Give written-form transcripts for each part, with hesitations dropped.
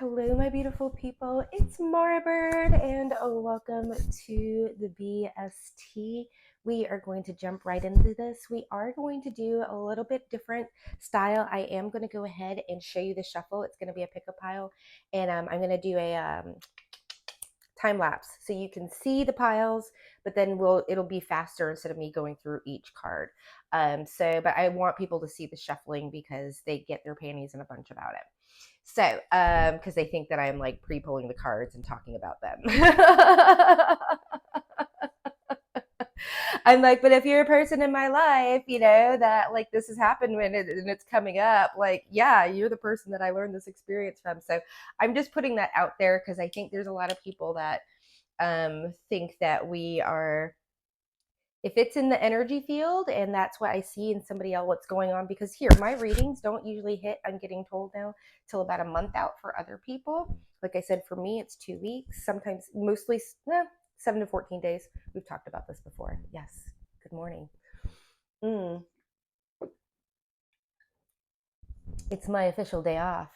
Hello, my beautiful people. It's Mara Bird, and welcome to the BST. We are going to jump right into this. We are going to do a little bit different style. I am going to go ahead and show you the shuffle. It's going to be a pick-a pile, and I'm going to do a time lapse so you can see the piles, but then it'll be faster instead of me going through each card. But I want people to see the shuffling because they get their panties in a bunch about it. So, because they think that I'm like pre-pulling the cards and talking about them. I'm like, but if you're a person in my life, you know, that like this has happened and it's coming up, like, yeah, you're the person that I learned this experience from. So I'm just putting that out there because I think there's a lot of people that think that we are, if it's in the energy field and that's what I see in somebody else, what's going on, because here, my readings don't usually hit, I'm getting told now, till about a month out for other people. Like I said, for me, it's 2 weeks, sometimes mostly 7 to 14 days. We've talked about this before. Yes. Good morning. It's my official day off.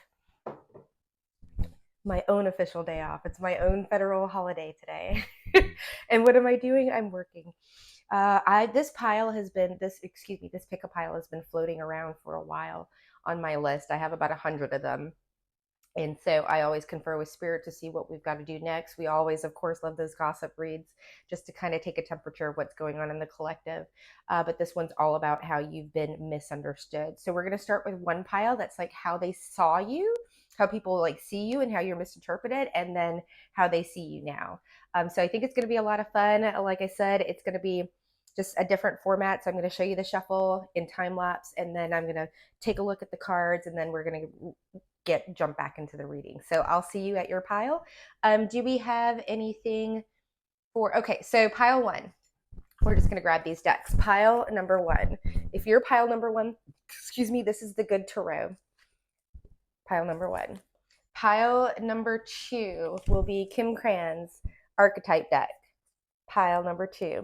My own official day off. It's my own federal holiday today. And what am I doing? I'm working. This pick-a pile has been floating around for a while on my list. I have about 100 of them. And so I always confer with spirit to see what we've got to do next. We always, of course, love those gossip reads just to kind of take a temperature of what's going on in the collective. But this one's all about how you've been misunderstood. So we're going to start with one pile that's like how they saw you, how people like see you and how you're misinterpreted, and then how they see you now. So I think it's going to be a lot of fun. Like I said, it's going to be just a different format. So I'm going to show you the shuffle in time lapse, and then I'm going to take a look at the cards, and then we're going to jump back into the reading. So I'll see you at your pile. Do we have anything for, okay, so pile one. We're just going to grab these decks. Pile number one. If you're pile number one, excuse me, this is the good tarot. Pile number one. Pile number two will be Kim Cran's archetype deck. Pile number two.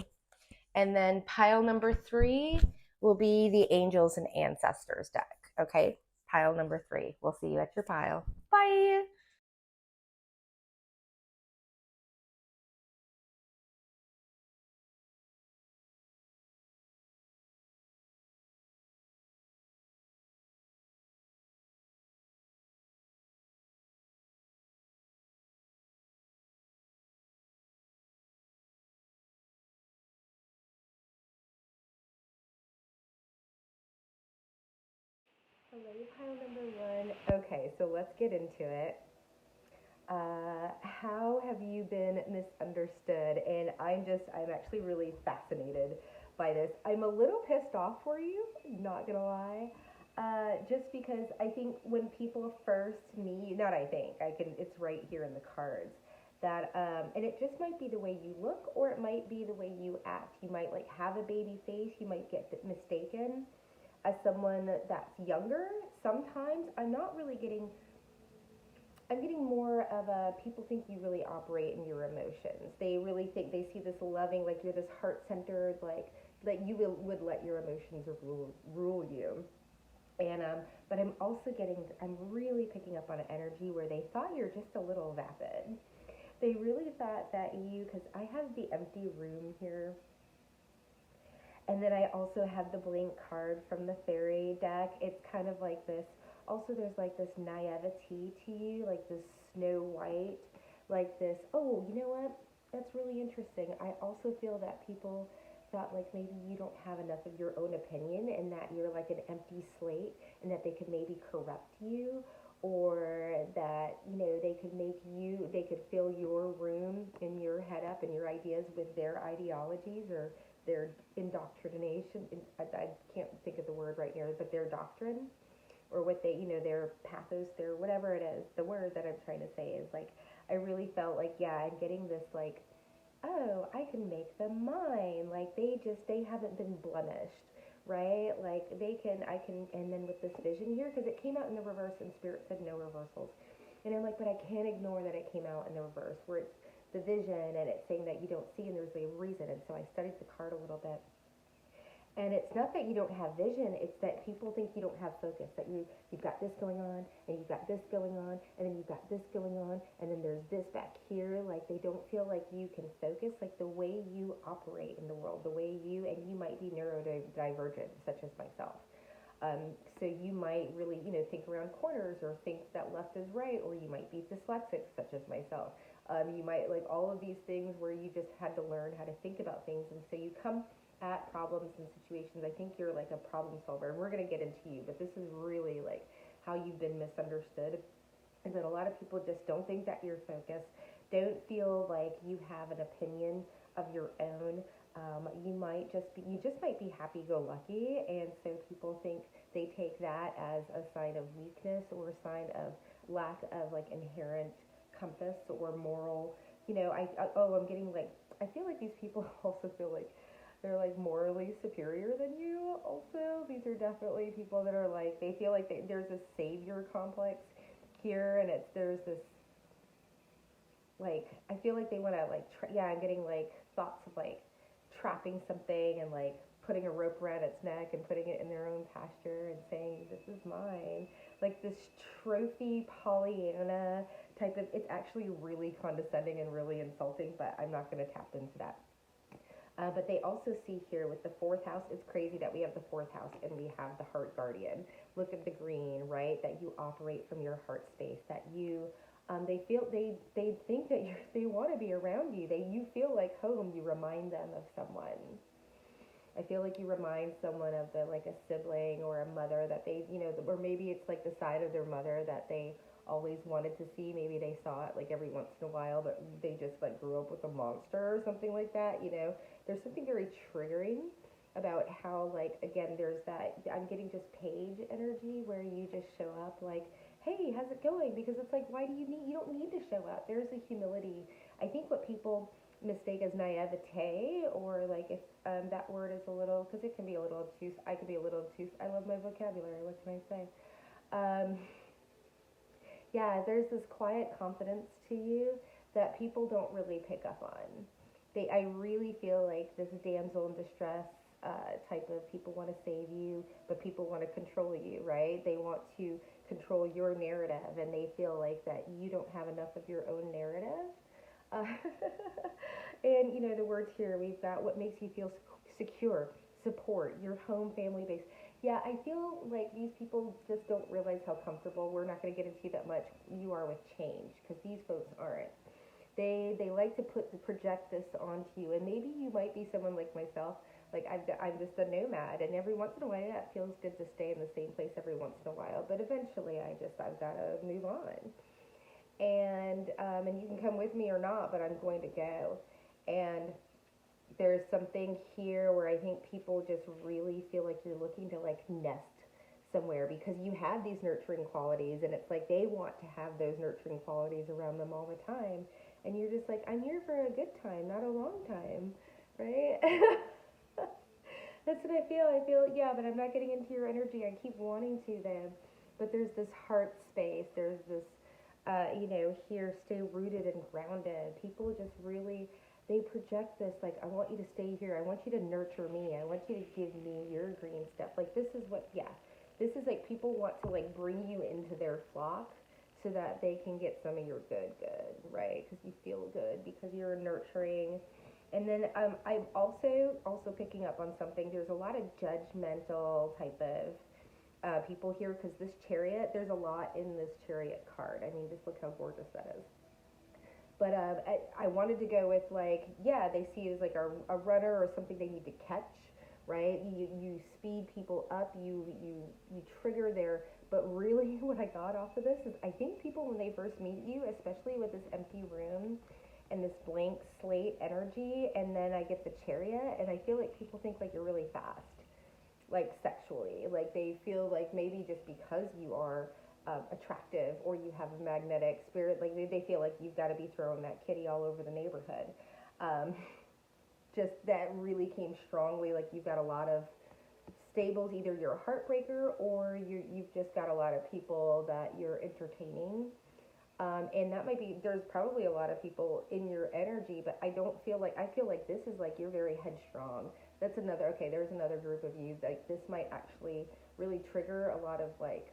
And then pile number three will be the Angels and Ancestors deck. Okay, pile number three. We'll see you at your pile. Bye. Hello, pile number one. Okay, so let's get into it. How have you been misunderstood? And I'm actually really fascinated by this. I'm a little pissed off for you, not gonna lie. Just because I think when people first meet, not I think, it's right here in the cards. That, and it just might be the way you look, or it might be the way you act. You might like have a baby face, you might get mistaken as someone that's younger. Sometimes I'm getting more of a, people think you really operate in your emotions. They really think they see this loving, like you're this heart centered, like you would let your emotions rule you. And but I'm really picking up on an energy where they thought you're just a little vapid. They really thought that because I have the empty room here, and then I also have the blank card from the fairy deck. It's kind of like this. Also, there's like this naivety to you, like this Snow White, like this. Oh, you know what? That's really interesting. I also feel that people thought like maybe you don't have enough of your own opinion and that you're like an empty slate and that they could maybe corrupt you, or that they could fill your room and your head up and your ideas with their ideologies or their indoctrination. I can't think of the word right now, but their doctrine, or what they, their pathos, their whatever it is. The word that I'm trying to say is like, I really felt like, yeah, I'm getting this like, oh, I can make them mine. Like they haven't been blemished, right? Like I can, and then with this vision here, because it came out in the reverse and spirit said no reversals. And I'm like, but I can't ignore that it came out in the reverse, where it's the vision and it's saying that you don't see and there's a reason. And so I studied the card a little bit. And it's not that you don't have vision, it's that people think you don't have focus, that you've got this going on, and you've got this going on, and then you've got this going on, and then there's this back here. Like, they don't feel like you can focus, like the way you operate in the world, the way and you might be neurodivergent, such as myself. So you might really, think around corners, or think that left is right, or you might be dyslexic, such as myself. You might, like, all of these things where you just had to learn how to think about things, and so you come at problems and situations. I think you're like a problem solver, and we're going to get into you, but this is really like how you've been misunderstood, is that a lot of people just don't think that you're focused, don't feel like you have an opinion of your own. You just might be happy-go-lucky, and so people think they take that as a sign of weakness, or a sign of lack of like inherent compass or moral. I'm getting like, I feel like these people also feel like they're like morally superior than you. Also, these are definitely people that are like, they feel like there's a savior complex here, and there's this, like, I feel like they want to like I'm getting like thoughts of like trapping something, and like putting a rope around its neck and putting it in their own pasture and saying, this is mine. Like this trophy Pollyanna type of, it's actually really condescending and really insulting, but I'm not going to tap into that. But they also see here with the fourth house, it's crazy that we have the fourth house and we have the heart guardian. Look at the green, right? That you operate from your heart space, that you, they think that they want to be around you. You feel like home. You remind them of someone. I feel like you remind someone of like a sibling or a mother that they, or maybe it's like the side of their mother that they always wanted to see. Maybe they saw it like every once in a while, but they just like grew up with a monster or something like that. There's something very triggering about how, like, again, there's that, I'm getting just page energy where you just show up like, hey, how's it going? Because it's like, you don't need to show up. There's a humility. I think what people mistake as naivete, or like, if that word is a little, because it can be a little obtuse. I could be a little obtuse. I love my vocabulary. What can I say? Yeah, there's this quiet confidence to you that people don't really pick up on. I really feel like this damsel in distress type of, people want to save you, but people want to control you, right? They want to control your narrative, and they feel like that you don't have enough of your own narrative. Uh, and the words here, we've got what makes you feel secure, support, your home, family base. Yeah, I feel like these people just don't realize how comfortable, we're not going to get into that much, you are with change, because these folks aren't. They like to project this onto you, and maybe you might be someone like myself. Like, I'm just a nomad, and every once in a while it feels good to stay in the same place every once in a while, but eventually I've got to move on. And you can come with me or not, but I'm going to go. And there's something here where I think people just really feel like you're looking to like nest somewhere, because you have these nurturing qualities, and it's like they want to have those nurturing qualities around them all the time, and you're just like, I'm here for a good time, not a long time, right? That's what I feel, yeah, but I'm not getting into your energy. I keep wanting to then, but there's this heart space, there's this here, stay rooted and grounded. People just really, they project this, like, I want you to stay here, I want you to nurture me, I want you to give me your green stuff. Like, this is this is like, people want to like bring you into their flock so that they can get some of your good, right? Because you feel good, because you're nurturing. And then I'm also picking up on something. There's a lot of judgmental type of people here, because this chariot, there's a lot in this chariot card. I mean, just look how gorgeous that is. But I wanted to go with, like, yeah, they see it as like a runner or something they need to catch, right? You speed people up, you trigger their, but really what I got off of this is, I think people, when they first meet you, especially with this empty room and this blank slate energy, and then I get the chariot, and I feel like people think like you're really fast, like sexually, like they feel like maybe just because you are attractive, or you have a magnetic spirit, like they feel like you've got to be throwing that kitty all over the neighborhood. Just that really came strongly, like you've got a lot of stables, either you're a heartbreaker, or you've just got a lot of people that you're entertaining. And that might be, there's probably a lot of people in your energy, but I feel like this is like, you're very headstrong, That's another, okay, there's another group of you, like, this might actually really trigger a lot of, like,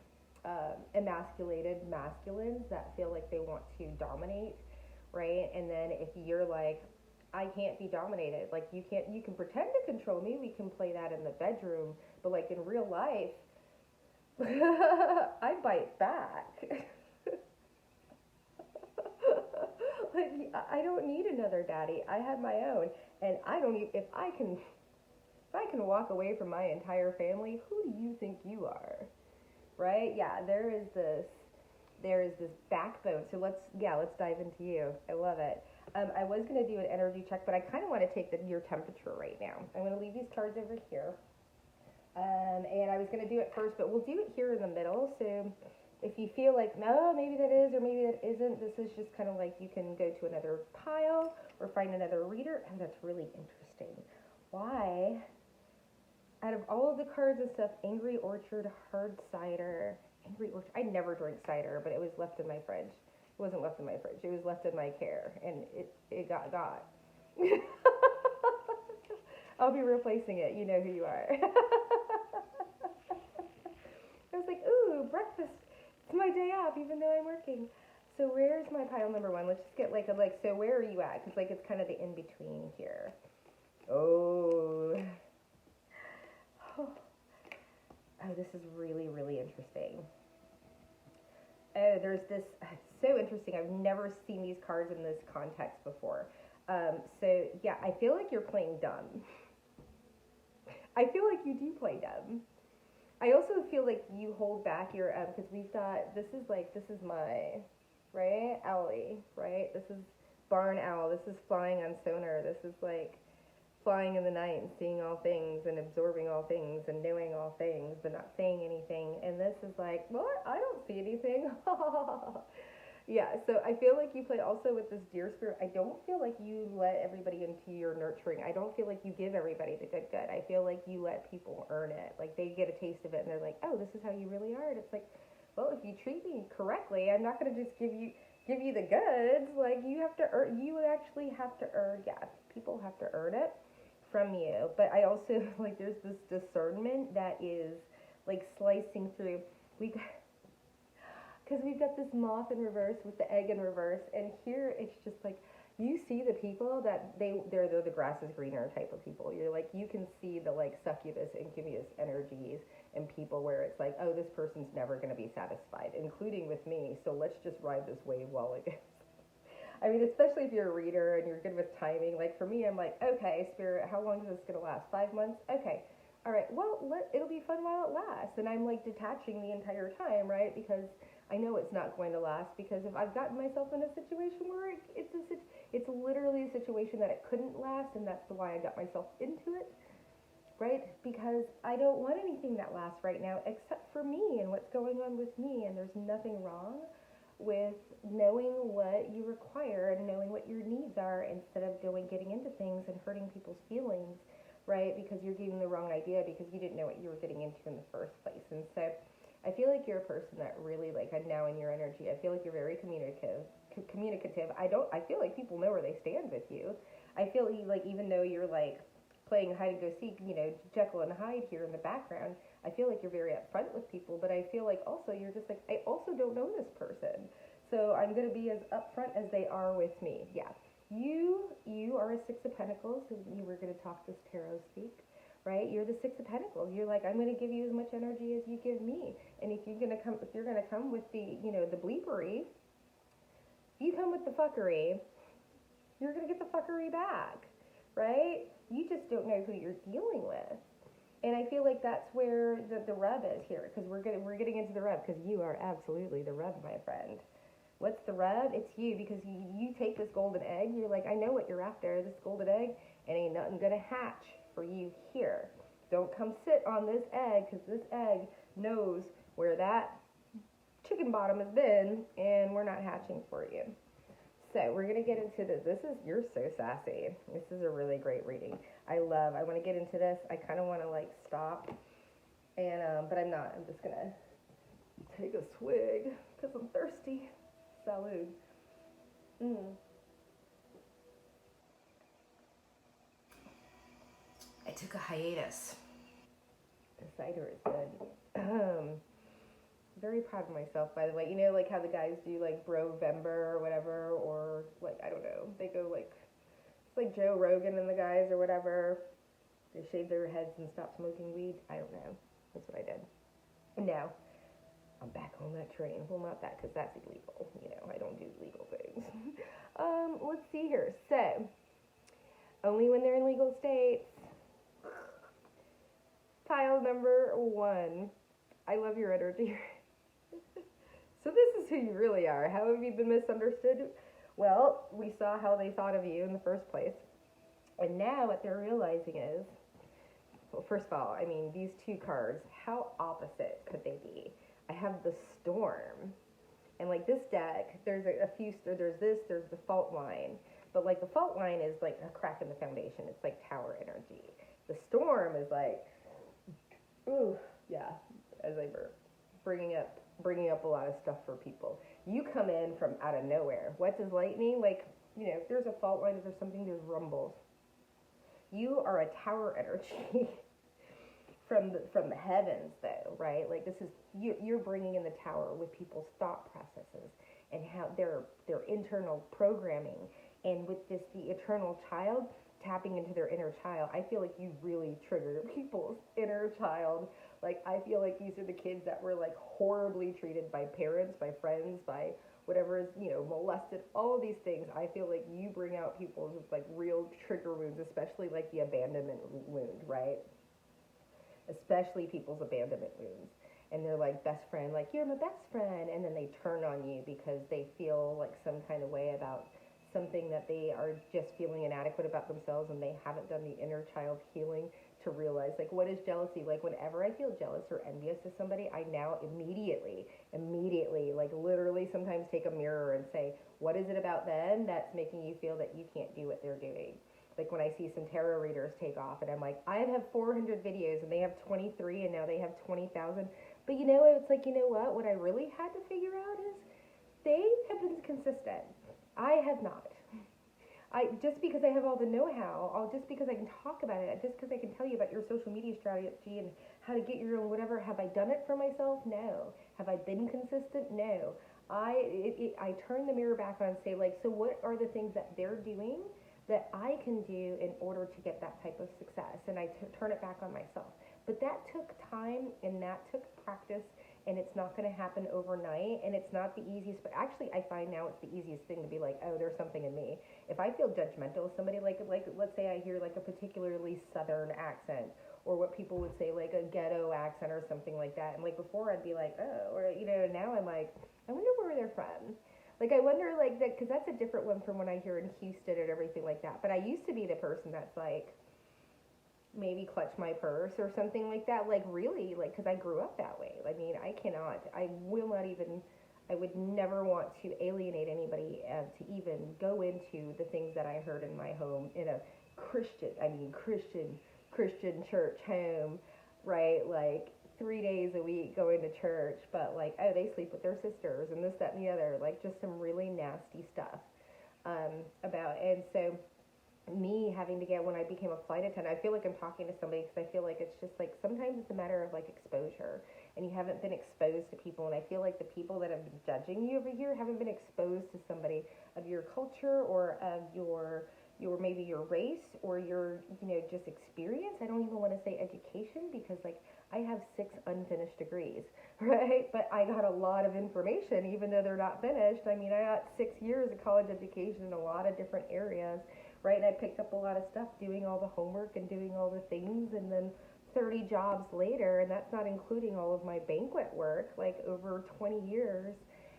emasculated masculines that feel like they want to dominate, right? And then if you're like, I can't be dominated, like, you can pretend to control me, we can play that in the bedroom, but, like, in real life, I bite back. Like, I don't need another daddy. I have my own, and I don't even, if I can walk away from my entire family, who do you think you are? Right? Yeah, there is this backbone. So let's dive into you. I love it. I was going to do an energy check, but I kind of want to take your temperature right now. I'm going to leave these cards over here. And I was going to do it first, but we'll do it here in the middle. So if you feel like, no, maybe that is, or maybe that isn't, this is just kind of like you can go to another pile or find another reader. And that's really interesting. Why? Out of all of the cards and stuff, Angry Orchard, Hard Cider, Angry Orchard, I never drink cider, but it was left in my fridge. It wasn't left in my fridge. It was left in my care, and it got. I'll be replacing it. You know who you are. I was like, ooh, breakfast. It's my day off, even though I'm working. So where's my pile number one? Let's just get so where are you at? Because, like, it's kind of the in-between here. Oh, this is really, really interesting. Oh, there's this, so interesting. I've never seen these cards in this context before. So, yeah, I feel like you're playing dumb. I feel like you do play dumb. I also feel like you hold back your, because we've got, this is my, right, owlie, right? This is barn owl. This is flying on sonar. This is like flying in the night and seeing all things and absorbing all things and knowing all things but not saying anything. And this is like, what? I don't see anything. Yeah, so I feel like you play also with this deer spirit. I don't feel like you let everybody into your nurturing. I don't feel like you give everybody the good. I feel like you let people earn it. Like, they get a taste of it and they're like, oh, this is how you really are. And it's like, well, if you treat me correctly, I'm not going to just give you the goods. Like, you have to earn, you actually have to earn, yeah, people have to earn it from you. But I also, like, there's this discernment that is, like, slicing through. Because we've got this moth in reverse with the egg in reverse, and here it's just like, you see the people that they're the grass is greener type of people. You're like, you can see the, like, succubus, incubus energies in people where it's like, oh, this person's never going to be satisfied, including with me, so let's just ride this wave while it is. I mean, especially if you're a reader and you're good with timing. Like, for me, I'm like, okay, Spirit, how long is this going to last? 5 months? Okay. All right, well, it'll be fun while it lasts. And I'm, like, detaching the entire time, right? Because I know it's not going to last, because if I've gotten myself in a situation where it's literally a situation that it couldn't last, and that's why I got myself into it, right? Because I don't want anything that lasts right now except for me and what's going on with me, and there's nothing wrong with knowing what you require and knowing what your needs are instead of getting into things and hurting people's feelings, right? Because you're getting the wrong idea because you didn't know what you were getting into in the first place. And so I feel like you're a person that really, like, now in your energy, I feel like you're very communicative. I feel like people know where they stand with you. I feel like, even though you're, like, playing hide and go seek, Jekyll and Hyde here in the background, I feel like you're very upfront with people, but I feel like also you're just like, I also don't know this person, so I'm going to be as upfront as they are with me. Yeah, you are a Six of Pentacles, and you were going to talk this tarot speak, right? You're the Six of Pentacles. You're like, I'm going to give you as much energy as you give me, and if you're going to come with the, the bleepery, you come with the fuckery, you're going to get the fuckery back, right? You just don't know who you're dealing with. And I feel like that's where the rub is here, because we're getting into the rub, because you are absolutely the rub, my friend. What's the rub? It's you, because you take this golden egg, you're like, I know what you're after, this golden egg, and ain't nothing gonna hatch for you here. Don't come sit on this egg, because this egg knows where that chicken bottom has been, and we're not hatching for you. So we're going to get into this. You're so sassy. This is a really great reading. I want to get into this. I kind of want to, like, stop, and but I'm not. I'm just going to take a swig because I'm thirsty. Salud. I took a hiatus. The cider is good. Very proud of myself, by the way. You know, like how the guys do like Brovember or whatever, or like, I don't know, they go like, it's like Joe Rogan and the guys or whatever. They shave their heads and stop smoking weed. I don't know. That's what I did. And now I'm back on that train. Well, not that, because that's illegal. You know, I don't do legal things. Let's see here. So, only when they're in legal states. Pile number 1. I love your energy. So this is who you really are. How have you been misunderstood? Well, we saw how they thought of you in the first place. And now what they're realizing is, well, first of all, I mean, these 2 cards, how opposite could they be? I have the Storm. And like this deck, there's a few, there's the fault line. But like the fault line is like a crack in the foundation. It's like tower energy. The Storm is like, ooh, yeah, as I burp, bringing up a lot of stuff for people. You come in from out of nowhere. What does lightning? Like, you know, if there's a fault line, if there's something, there's rumbles. You are a tower energy from the heavens, though, right? Like this is you're bringing in the tower with people's thought processes and how their internal programming, and with this the eternal child tapping into their inner child. I feel like you really trigger people's inner child. Like I feel like these are the kids that were like horribly treated by parents, by friends, by whatever is, you know, molested, all of these things. I feel like you bring out people's like real trigger wounds, especially like the abandonment wound, right? Especially people's abandonment wounds. And they're like, best friend, like, you're my best friend. And then they turn on you because they feel like some kind of way about something that they are just feeling inadequate about themselves, and they haven't done the inner child healing to realize, like, what is jealousy? Like, whenever I feel jealous or envious of somebody, I now immediately, like, literally sometimes take a mirror and say, what is it about them that's making you feel that you can't do what they're doing? Like when I see some tarot readers take off and I'm like, I have 400 videos and they have 23 and now they have 20,000. But you know, it's like, you know what I really had to figure out is they have been consistent. I have not. Just because I have all the know-how, just because I can talk about it, just because I can tell you about your social media strategy and how to get your own whatever, have I done it for myself? No. Have I been consistent? No. I turn the mirror back on and say, like, so what are the things that they're doing that I can do in order to get that type of success? And I turn it back on myself. But that took time and that took practice, and it's not going to happen overnight, and it's not the easiest, but actually I find now it's the easiest thing to be like, oh, there's something in me. If I feel judgmental of somebody, like let's say I hear like a particularly southern accent, or what people would say like a ghetto accent or something like that, and like before I'd be like, oh, or you know, now I'm like, I wonder where they're from. Like I wonder like that, because that's a different one from when I hear in Houston and everything like that. But I used to be the person that's like, maybe clutch my purse or something like that, like really, like, because I grew up that way. I mean, I will not even, I would never want to alienate anybody to even go into the things that I heard in my home in a Christian church home, right? Like 3 days a week going to church, but like, oh, they sleep with their sisters and this, that, and the other, like just some really nasty stuff about, and so me having to get, when I became a flight attendant, I feel like I'm talking to somebody because I feel like it's just like sometimes it's a matter of like exposure, and you haven't been exposed to people, and I feel like the people that have been judging you over here haven't been exposed to somebody of your culture or of your maybe your race or your, you know, just experience. I don't even want to say education, because like I have 6 unfinished degrees, right? But I got a lot of information even though they're not finished. I mean, I got 6 years of college education in a lot of different areas, right? And I picked up a lot of stuff doing all the homework and doing all the things, and then 30 jobs later, and that's not including all of my banquet work, like over 20 years,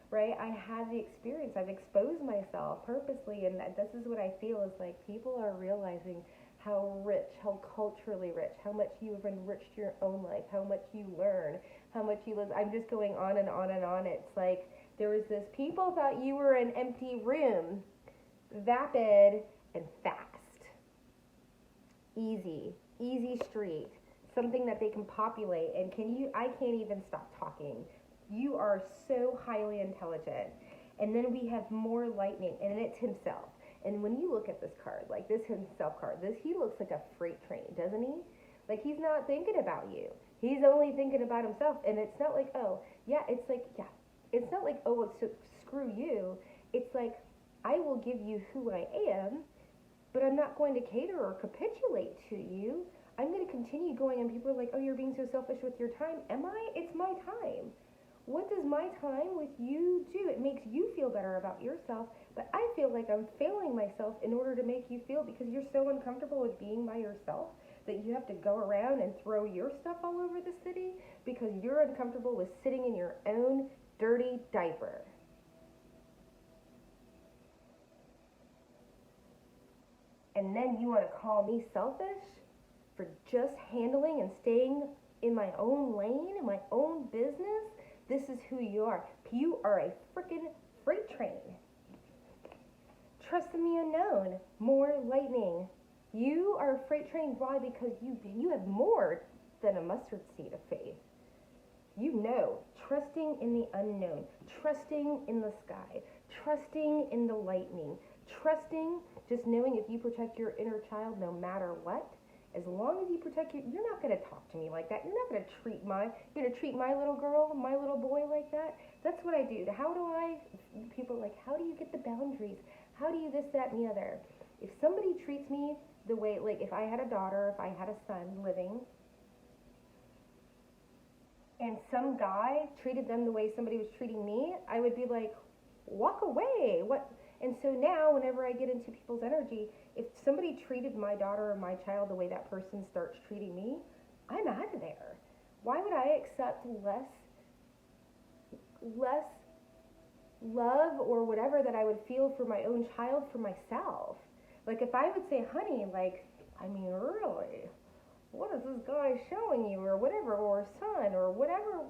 right? I have the experience. I've exposed myself purposely, and this is what I feel is like people are realizing how rich, how culturally rich, how much you have enriched your own life, how much you learn, how much you live. I'm just going on and on and on. It's like there was this, people thought you were an empty room, vapid and fast, easy street, something that they can populate. And I can't even stop talking. You are so highly intelligent. And then we have more lightning, and it's himself. And when you look at this card, like this himself card, he looks like a freight train, doesn't he? Like, he's not thinking about you. He's only thinking about himself. And it's not like, oh, yeah, it's like, yeah. It's not like, oh, well, so screw you. It's like, I will give you who I am, but I'm not going to cater or capitulate to you. I'm going to continue going, and people are like, oh, you're being so selfish with your time. Am I? It's my time. What does my time with you do? It makes you feel better about yourself, but I feel like I'm failing myself in order to make you feel, because you're so uncomfortable with being by yourself that you have to go around and throw your stuff all over the city because you're uncomfortable with sitting in your own dirty diaper. And then you want to call me selfish for just handling and staying in my own lane, in my own business? This is who you are. You are a freaking freight train. Trust in the unknown. More lightning. You are a freight train. Why? Because you have more than a mustard seed of faith. You know, trusting in the unknown, trusting in the sky, trusting in the lightning, trusting, just knowing if you protect your inner child no matter what, as long as you protect you're not going to talk to me like that. You're not going to treat my little girl, my little boy like that. That's what I do. People are like, how do you get the boundaries? How do you this, that, and the other? If somebody treats me the way, like if I had a daughter, if I had a son living, and some guy treated them the way somebody was treating me, I would be like, walk away. What? And so now, whenever I get into people's energy, if somebody treated my daughter or my child the way that person starts treating me, I'm out of there. Why would I accept less love or whatever that I would feel for my own child for myself? Like, if I would say, honey, like, I mean, really, what is this guy showing you, or whatever, or son, or whatever,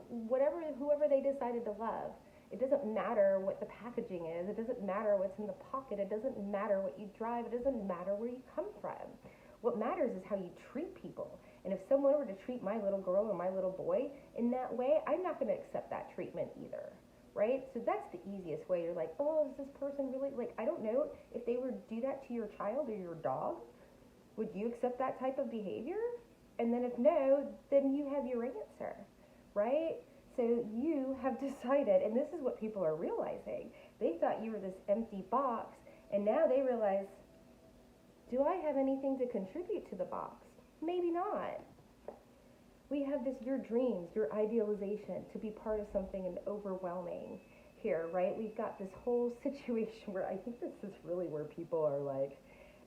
whoever they decided to love. It doesn't matter what the packaging is. It doesn't matter what's in the pocket. It doesn't matter what you drive. It doesn't matter where you come from. What matters is how you treat people. And if someone were to treat my little girl or my little boy in that way, I'm not going to accept that treatment either, right? So that's the easiest way. You're like, oh, is this person really, like, I don't know. If they were to do that to your child or your dog, would you accept that type of behavior? And then if no, then you have your answer, right? So you have decided, and this is what people are realizing. They thought you were this empty box, and now they realize, do I have anything to contribute to the box? Maybe not. We have this, your dreams, your idealization, to be part of something and overwhelming here, right? We've got this whole situation where I think this is really where people are like,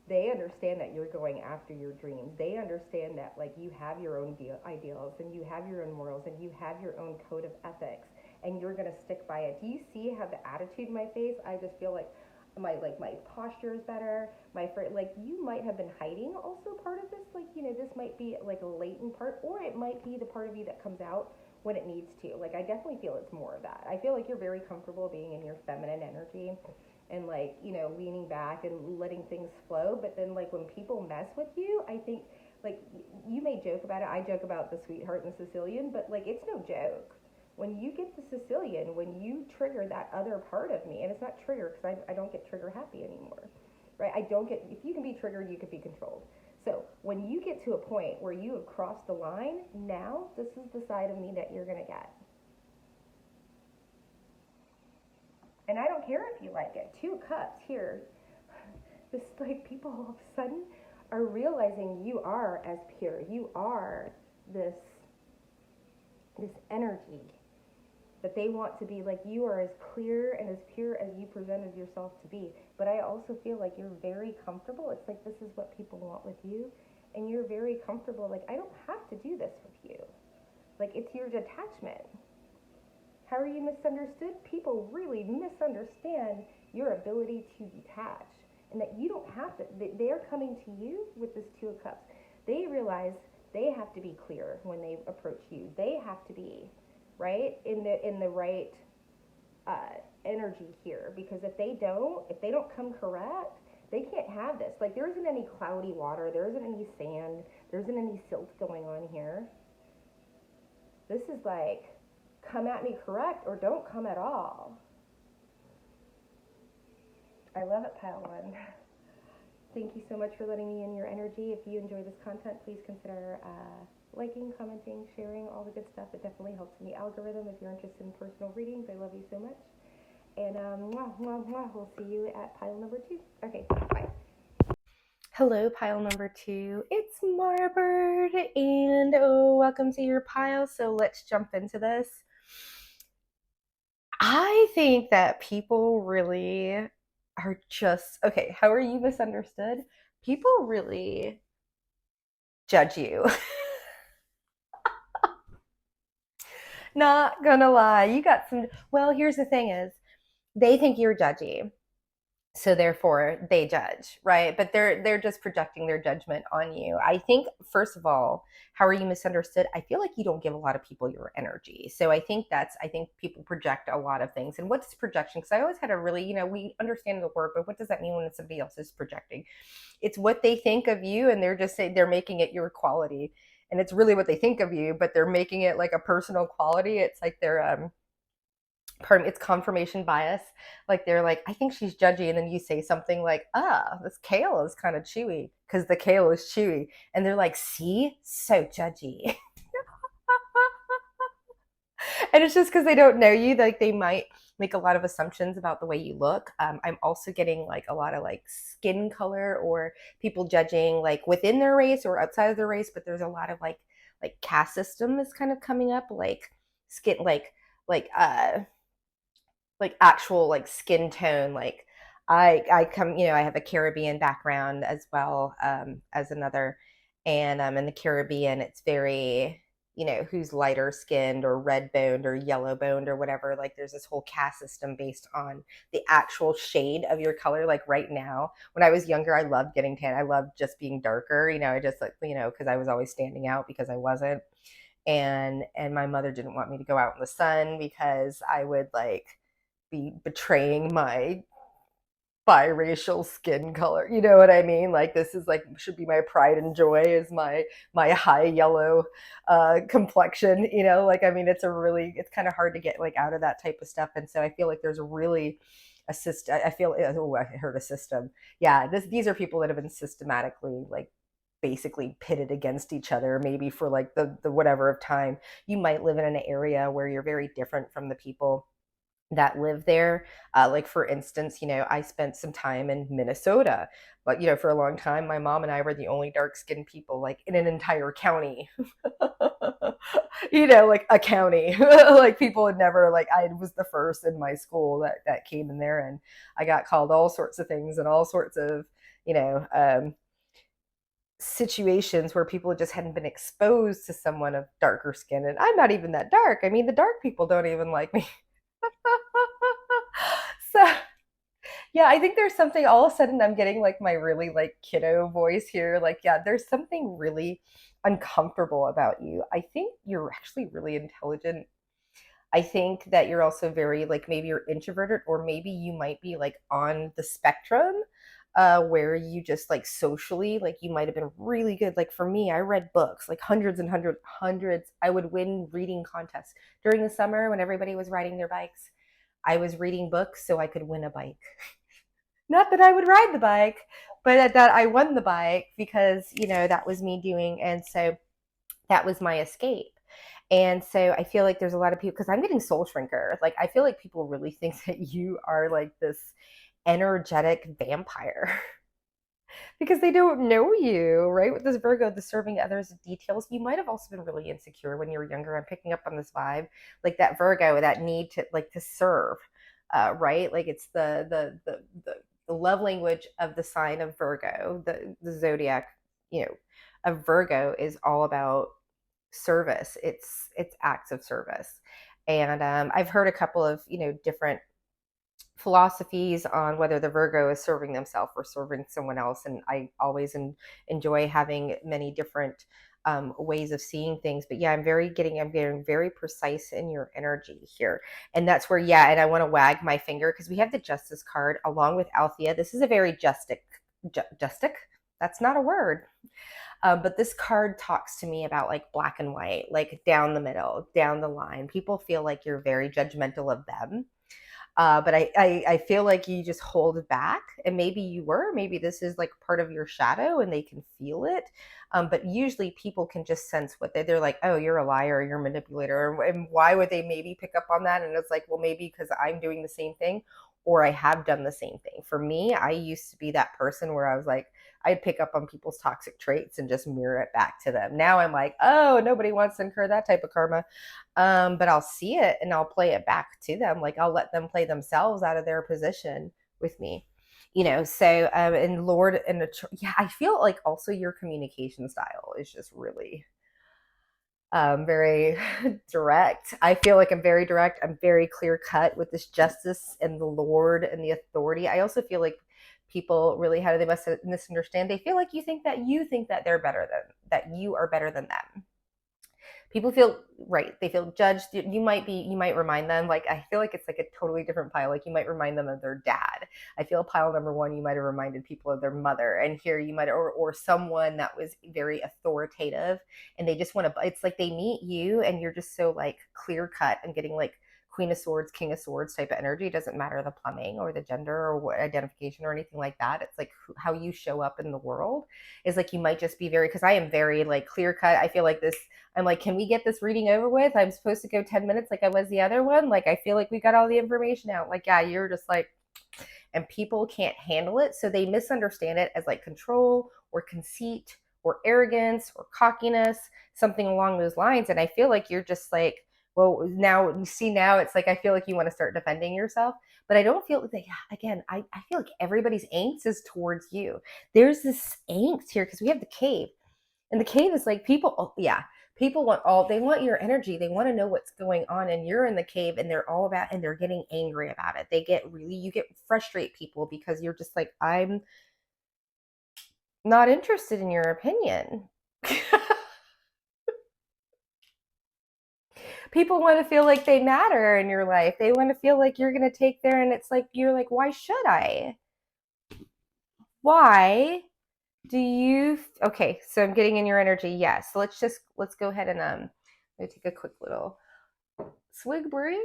they understand that you're going after your dreams. They understand that, like, you have your own ideals, and you have your own morals, and you have your own code of ethics, and you're going to stick by it. Do you see how the attitude in my face? I just feel like my posture is better. You might have been hiding also part of this. Like, this might be like a latent part, or it might be the part of you that comes out when it needs to. Like, I definitely feel it's more of that. I feel like you're very comfortable being in your feminine energy, and leaning back and letting things flow. But then, like, when people mess with you, I think, like, you may joke about it. I joke about the sweetheart and the Sicilian, but, like, it's no joke. When you get the Sicilian, when you trigger that other part of me, and it's not trigger, because I don't get trigger happy anymore, right? If you can be triggered, you can be controlled. So when you get to a point where you have crossed the line, now this is the side of me that you're going to get. And I don't care if you like it. 2 cups here. This, like, people all of a sudden are realizing you are as pure. You are this energy that they want to be. Like, you are as clear and as pure as you presented yourself to be. But I also feel like you're very comfortable. It's like, this is what people want with you. And you're very comfortable. Like, I don't have to do this with you. Like, it's your detachment. How are you misunderstood? People really misunderstand your ability to detach, and that you don't have to. They're coming to you with this 2 of Cups. They realize they have to be clear when they approach you. They have to be right in the right energy here, because if they don't come correct, they can't have this. Like, there isn't any cloudy water, there isn't any sand, there isn't any silt going on here. This is like, come at me correct or don't come at all. I love it, Pile 1. Thank you so much for letting me in your energy. If you enjoy this content, please consider liking, commenting, sharing, all the good stuff. It definitely helps in the algorithm. If you're interested in personal readings, I love you so much. And mwah, mwah, mwah. We'll see you at pile number 2. Okay, bye. Hello, pile number 2. It's Marbird, and welcome to your pile. So let's jump into this. I think that people really are just, okay, how are you misunderstood? People really judge you. Not gonna lie, you got some, well, here's the thing is, they think you're judgy. So therefore they judge, right? But they're just projecting their judgment on you. I think, first of all, how are you misunderstood? I feel like you don't give a lot of people your energy. So I think people project a lot of things. And what's projection? Because I always had a really, we understand the word, but what does that mean when somebody else is projecting? It's what they think of you, and they're just saying they're making it your quality. And it's really what they think of you, but they're making it like a personal quality. It's like they're it's confirmation bias. Like they're like, I think she's judgy, and then you say something like, this kale is kind of chewy because the kale is chewy, and they're like, see, so judgy. And it's just because they don't know you. Like they might make a lot of assumptions about the way you look. I'm also getting like a lot of like skin color or people judging like within their race or outside of their race, but there's a lot of like caste system is kind of coming up, like skin, like actual like skin tone. Like I come, I have a Caribbean background as well, as another, and in the Caribbean it's very, who's lighter skinned or red boned or yellow boned or whatever. Like there's this whole caste system based on the actual shade of your color. Like right now, when I was younger, I loved getting tan. I loved just being darker. I just like, because I was always standing out because I wasn't. And my mother didn't want me to go out in the sun because I would like be betraying my biracial skin color. You know what I mean? Like this is like should be my pride and joy is my high yellow complexion. Like I mean, it's kind of hard to get like out of that type of stuff. And so I feel like there's a really a system. I feel I heard a system. Yeah, these are people that have been systematically like basically pitted against each other, maybe for like the whatever of time. You might live in an area where you're very different from the people that live there. Like for instance, I spent some time in Minnesota, but for a long time, my mom and I were the only dark skinned people like in an entire county. Like a county. Like people had never like I was the first in my school that came in there, and I got called all sorts of things and all sorts of you know situations where people just hadn't been exposed to someone of darker skin. And I'm not even that dark. I mean, the dark people don't even like me. So yeah, I think there's something, all of a sudden I'm getting like my really like kiddo voice here. Like, yeah, there's something really uncomfortable about you. I think you're actually really intelligent. I think that you're also very like, maybe you're introverted, or maybe you might be like on the spectrum, where you just like socially, like you might have been really good. Like for me, I read books, like hundreds and hundreds. I would win reading contests during the summer when everybody was riding their bikes. I was reading books so I could win a bike. Not that I would ride the bike, but that I won the bike because, that was me doing. And so that was my escape. And so I feel like there's a lot of people, because I'm getting soul shrinker. Like I feel like people really think that you are like this energetic vampire because they don't know you, right? With this Virgo, the serving others details, you might have also been really insecure when you were younger. I'm picking up on this vibe, like that Virgo, that need to like to serve, right? Like it's the love language of the sign of Virgo, the zodiac, of Virgo is all about service. It's acts of service. And I've heard a couple of different philosophies on whether the Virgo is serving themselves or serving someone else. And I always enjoy having many different ways of seeing things. But yeah, I'm getting very precise in your energy here. And that's where, yeah, and I want to wag my finger because we have the Justice card along with Althea. This is a very justic. That's not a word. But this card talks to me about like black and white, like down the middle, down the line. People feel like you're very judgmental of them. But I feel like you just hold back, and maybe this is like part of your shadow and they can feel it. But usually people can just sense what they're like, oh, you're a liar, you're a manipulator. And why would they maybe pick up on that? And it's like, well, maybe because I'm doing the same thing, or I have done the same thing. For me, I used to be that person where I was like, I'd pick up on people's toxic traits and just mirror it back to them. Now I'm like, oh, nobody wants to incur that type of karma. But I'll see it and I'll play it back to them. Like I'll let them play themselves out of their position with me, so and Lord and yeah, I feel like also your communication style is just really very direct. I feel like I'm very direct. I'm very clear cut with this justice and the Lord and the authority. I also feel like people really, how do they must misunderstand? They feel like you think that they're better than, that you are better than them. People feel right. They feel judged. You might remind them, like, I feel like it's like a totally different pile. Like you might remind them of their dad. I feel pile number one, you might have reminded people of their mother. And here you might, or someone that was very authoritative and they just want to, it's like they meet you and you're just so like clear cut and getting like Queen of Swords, King of Swords type of energy. It doesn't matter the plumbing or the gender or what identification or anything like that. It's like how you show up in the world is like, you might just be very, because I am very like clear cut. I feel like this, I'm like, can we get this reading over with? I'm supposed to go 10 minutes like I was the other one. Like, I feel like we got all the information out. Like, yeah, you're just like, and people can't handle it. So they misunderstand it as like control or conceit or arrogance or cockiness, something along those lines. And I feel like you're just like, well, now you see, now it's like, I feel like you want to start defending yourself, but I don't feel like, again, I feel like everybody's angst is towards you. There's this angst here because we have the cave, and the cave is like people, oh, yeah, people they want your energy. They want to know what's going on, and you're in the cave and they're all about, and they're getting angry about it. You get frustrate people because you're just like, I'm not interested in your opinion. People want to feel like they matter in your life. They want to feel like you're going to take their, and it's like, you're like, why should I? Why do you, okay, so I'm getting in your energy. Yes. So let's go ahead and, take a quick little swig break.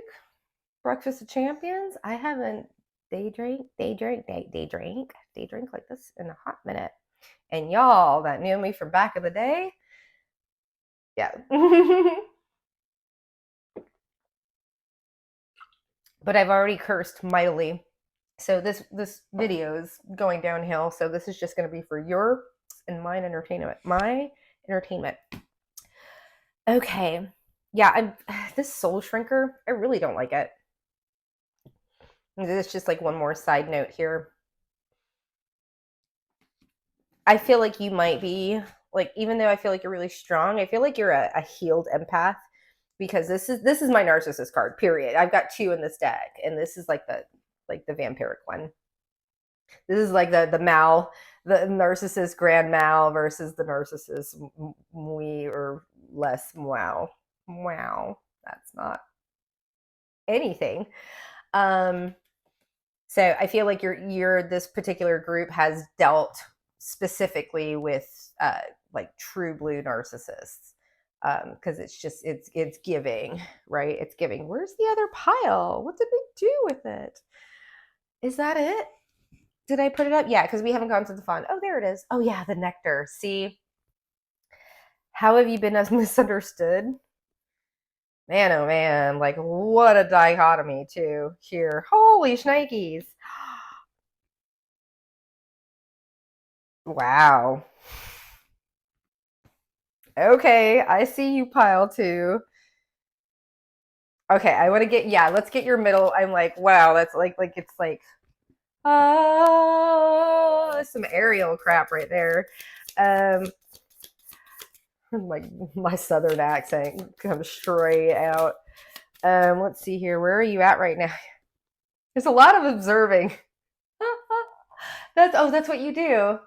Breakfast of Champions. I haven't day drink like this in a hot minute. And y'all that knew me from back in the day, yeah. But I've already cursed mightily. So this video is going downhill. So this is just going to be for your and mine entertainment. My entertainment. Okay. Yeah, this soul shrinker, I really don't like it. This is just like one more side note here. I feel like you might be like, even though I feel like you're really strong, I feel like you're a healed empath, because this is my narcissist card, period. I've got two in this deck, and this is like the vampiric one. This is like the narcissist grand mal versus the narcissist muy or less wow. That's not anything. So I feel like this particular group has dealt specifically with like true blue narcissists, because it's giving, right? It's giving. Where's the other pile? What did we do with it? Is that it? Did I put it up? Yeah, because we haven't gone to the fun. Oh, there it is. Oh yeah, the nectar. See, how have you been misunderstood? Man, oh man, like what a dichotomy too here. Holy shnikes. Wow. Okay, I see you, pile two. Okay, I want to let's get your middle. I'm like, wow, that's like it's like, some aerial crap right there. Like my southern accent comes straight out. Let's see here. Where are you at right now? There's a lot of observing. That's what you do.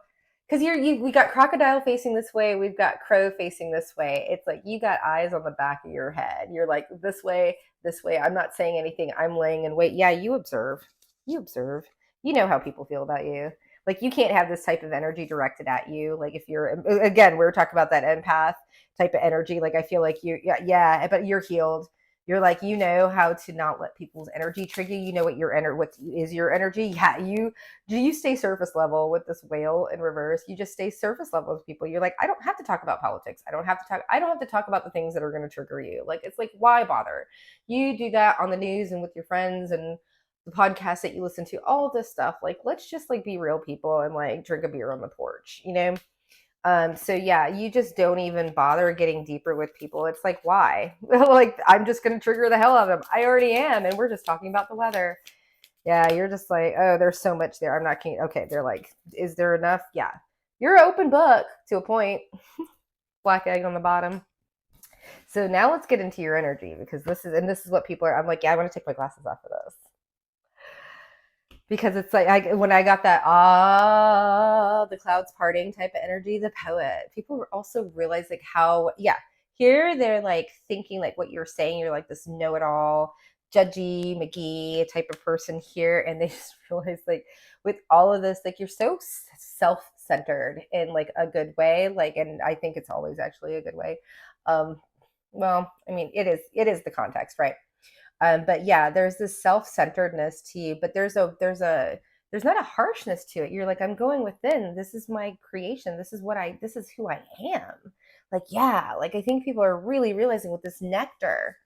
Because we got crocodile facing this way, we've got crow facing this way. It's like you got eyes on the back of your head. You're like, this way, this way. I'm not saying anything. I'm laying in wait. Yeah, you observe. You observe. You know how people feel about you. Like you can't have this type of energy directed at you. Like if you're, again, we were talking about that empath type of energy. Like I feel like yeah, but you're healed. You're like, you know how to not let people's energy trigger you. You know what is your energy. Yeah, you stay surface level with this whale in reverse. You just stay surface level with people. You're like, I don't have to talk about politics. I don't have to talk about the things that are going to trigger you. Like, it's like, why bother? You do that on the news and with your friends and the podcast that you listen to, all of this stuff. Like, let's just like be real people and like drink a beer on the porch, you know? So yeah, you just don't even bother getting deeper with people. It's like, why? Like, I'm just going to trigger the hell out of them. I already am. And we're just talking about the weather. Yeah. You're just like, oh, there's so much there. I'm not kidding. Okay. They're like, is there enough? Yeah. You're an open book to a point. Black egg on the bottom. So now let's get into your energy, because this is what people are. I'm like, yeah, I want to take my glasses off for this. Because it's like, when I got that the clouds parting type of energy, the poet, people also realize like how, yeah, here they're like thinking like what you're saying, you're like this know-it-all, judgy McGee type of person here, and they just realize like with all of this, like you're so self-centered in like a good way, like, and I think it's always actually a good way. Well, I mean, it is the context, right? But yeah, there's this self-centeredness to you, but there's not a harshness to it. You're like, I'm going within. This is my creation. This is who I am. Like, yeah, like I think people are really realizing with this nectar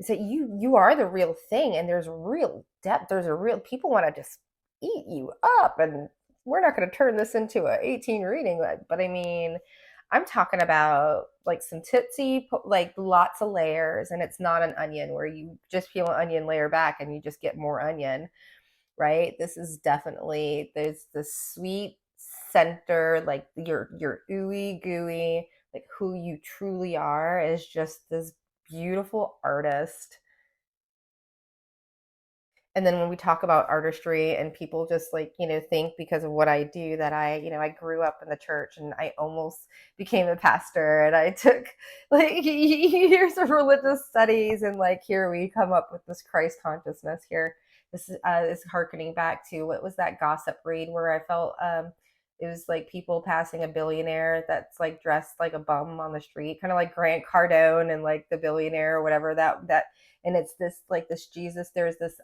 is that you are the real thing, and there's real depth. There's a real, people want to just eat you up, and we're not going to turn this into a 18 reading, but I mean, I'm talking about like some tipsy, like lots of layers, and it's not an onion where you just peel an onion layer back and you just get more onion, right? This is definitely, there's this sweet center, like your ooey gooey, like who you truly are is just this beautiful artist. And then when we talk about artistry, and people just like, think because of what I do that I grew up in the church and I almost became a pastor, and I took like years of religious studies, and like here we come up with this Christ consciousness here. This is harkening back to, what was that gossip read where I felt it was like people passing a billionaire that's like dressed like a bum on the street, kind of like Grant Cardone and like the billionaire or whatever that, and it's this like this Jesus. There's this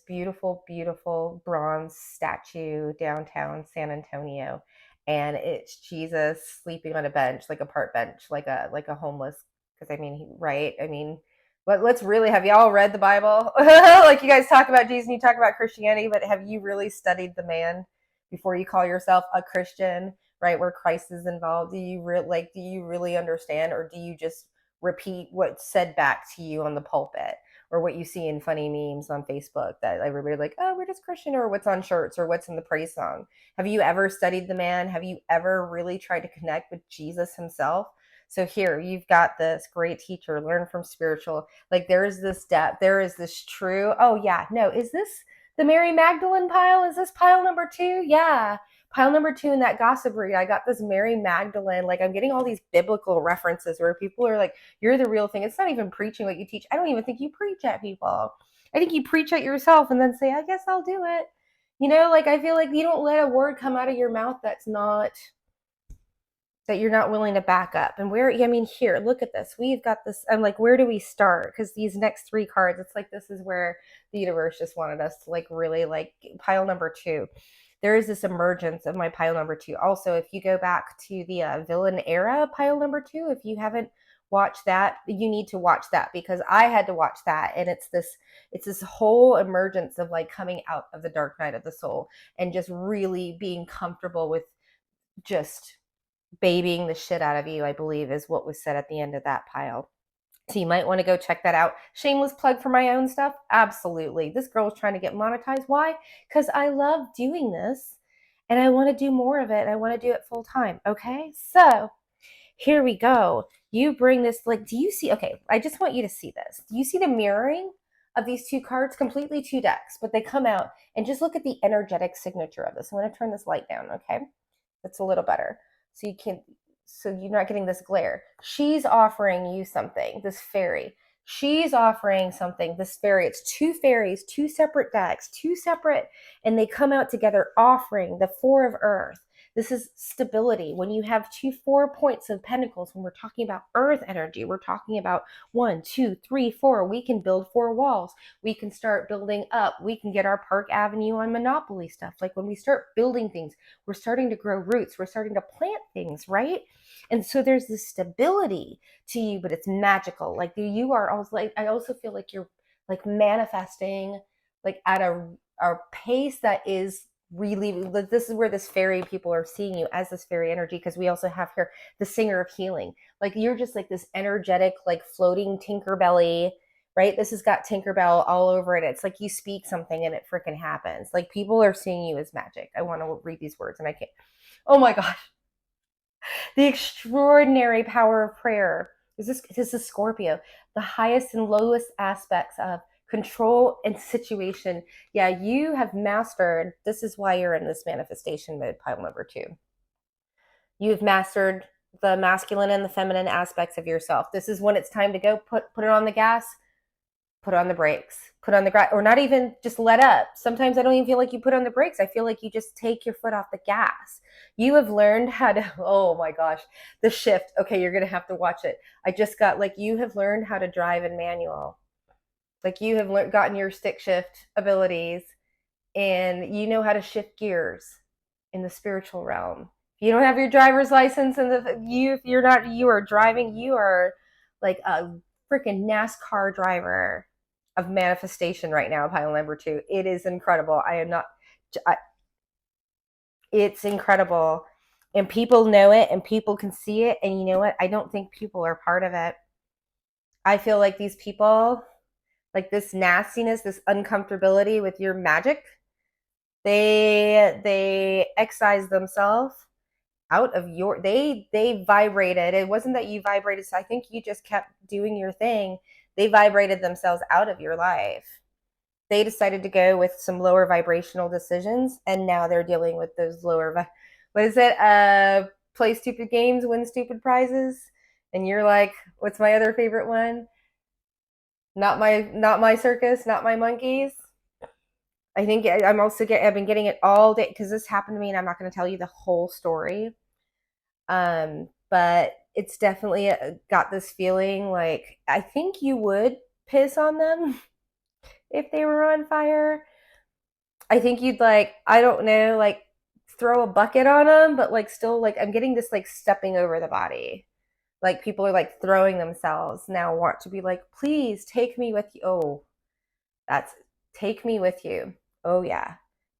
beautiful, beautiful bronze statue downtown San Antonio, and it's Jesus sleeping on a bench, like a park bench, like a homeless. Because I mean, right? I mean, but let's really, have y'all read the Bible? Like, you guys talk about Jesus and you talk about Christianity, but have you really studied the man before you call yourself a Christian? Right, where Christ is involved. Do you really understand, or do you just repeat what's said back to you on the pulpit, or what you see in funny memes on Facebook that everybody like, oh, we're just Christian, or what's on shirts, or what's in the praise song? Have you ever studied the man? Have you ever really tried to connect with Jesus himself? So here you've got this great teacher, learn from spiritual. Like, there is this depth, there is this true. Oh yeah, no, is this the Mary Magdalene pile? Is this pile number 2? Yeah. Pile number 2 in that gossip read, I got this Mary Magdalene. Like, I'm getting all these biblical references where people are like, you're the real thing. It's not even preaching what you teach. I don't even think you preach at people. I think you preach at yourself and then say, I guess I'll do it. Like, I feel like you don't let a word come out of your mouth that you're not willing to back up. And here, look at this. We've got this. I'm like, where do we start? Because these next 3 cards, it's like, this is where the universe just wanted us to like really like pile number 2. There is this emergence of my pile number 2. Also, if you go back to the villain era pile number 2, if you haven't watched that, you need to watch that, because I had to watch that. And it's this whole emergence of like coming out of the dark night of the soul and just really being comfortable with just babying the shit out of you, I believe is what was said at the end of that pile. So you might want to go check that out. Shameless plug for my own stuff. Absolutely. This girl is trying to get monetized. Why? Because I love doing this and I want to do more of it. And I want to do it full time. Okay. So here we go. You bring this, like, do you see? Okay. I just want you to see this. Do you see the mirroring of these 2 cards? Completely 2 decks, but they come out, and just look at the energetic signature of this. I'm going to turn this light down. Okay. That's a little better. So you're not getting this glare. She's offering you something, this fairy. She's offering something, this fairy, it's two fairies, two separate decks, and they come out together offering the Four of Earth. This is stability. When you have 4 points of pentacles, when we're talking about earth energy, we're talking about 1, 2, 3, 4. We can build 4 walls. We can start building up. We can get our Park Avenue on Monopoly stuff. Like when we start building things, we're starting to grow roots. We're starting to plant things, right? And so there's this stability to you, but it's magical. Like you are also like, I also feel like you're like manifesting like at a pace that is really, this is where this fairy people are seeing you as this fairy energy, because we also have here the singer of healing. Like you're just like this energetic, like floating Tinkerbelly, right? This has got Tinkerbell all over it. It's like you speak something and it freaking happens. Like people are seeing you as magic. I want to read these words and I can't. Oh my gosh. The extraordinary power of prayer. This is Scorpio. The highest and lowest aspects of control and situation. Yeah, you have mastered. This is why you're in this manifestation mode, pile number 2. You've mastered the masculine and the feminine aspects of yourself. This is when it's time to go. Put it on the gas, put on the brakes, put on the grass, or not even just let up. Sometimes I don't even feel like you put on the brakes. I feel like you just take your foot off the gas. You have learned how to, oh my gosh, the shift. Okay, you're going to have to watch it. I just got like, you have learned how to drive in manual. Like you have gotten your stick shift abilities and you know how to shift gears in the spiritual realm. If you don't have your driver's license and if you're not, you are driving, you are like a freaking NASCAR driver of manifestation right now, pile number 2. It is incredible. It's incredible. And people know it and people can see it. And you know what? I don't think people are part of it. I feel like these people, like this nastiness, this uncomfortability with your magic, they excise themselves out of your, they vibrated. It wasn't that you vibrated, so I think you just kept doing your thing. They vibrated themselves out of your life. They decided to go with some lower vibrational decisions, and now they're dealing with those lower what is it, play stupid games, win stupid prizes. And you're like, what's my other favorite one? Not my circus, not my monkeys. I think I've been getting it all day because this happened to me, and I'm not going to tell you the whole story. But it's definitely got this feeling like I think you would piss on them if they were on fire. I think you'd like, I don't know, like throw a bucket on them, but like still like I'm getting this like stepping over the body. Like people are like throwing themselves now, want to be like, please take me with you. Oh, that's take me with you. Oh yeah.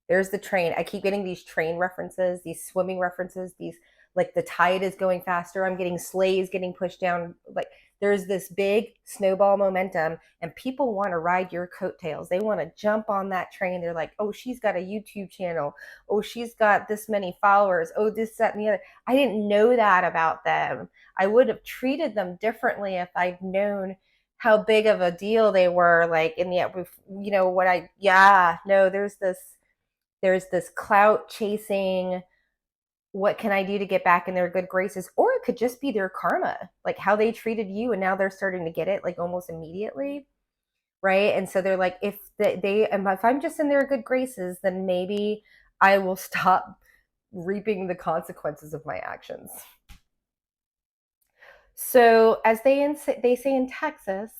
There's the train. I keep getting these train references, these swimming references, these like the tide is going faster. I'm getting sleighs getting pushed down. Like there's this big snowball momentum and people want to ride your coattails. They want to jump on that train. They're like, oh, she's got a YouTube channel. Oh, she's got this many followers. Oh, this, that, and the other. I didn't know that about them. I would have treated them differently if I'd known how big of a deal they were. Like in the, you know, what I, yeah, no, there's this clout chasing, what can I do to get back in their good graces? Or it could just be their karma, like how they treated you and now they're starting to get it like almost immediately, right? And so they're like, if if I'm just in their good graces, then maybe I will stop reaping the consequences of my actions. So as they say in Texas,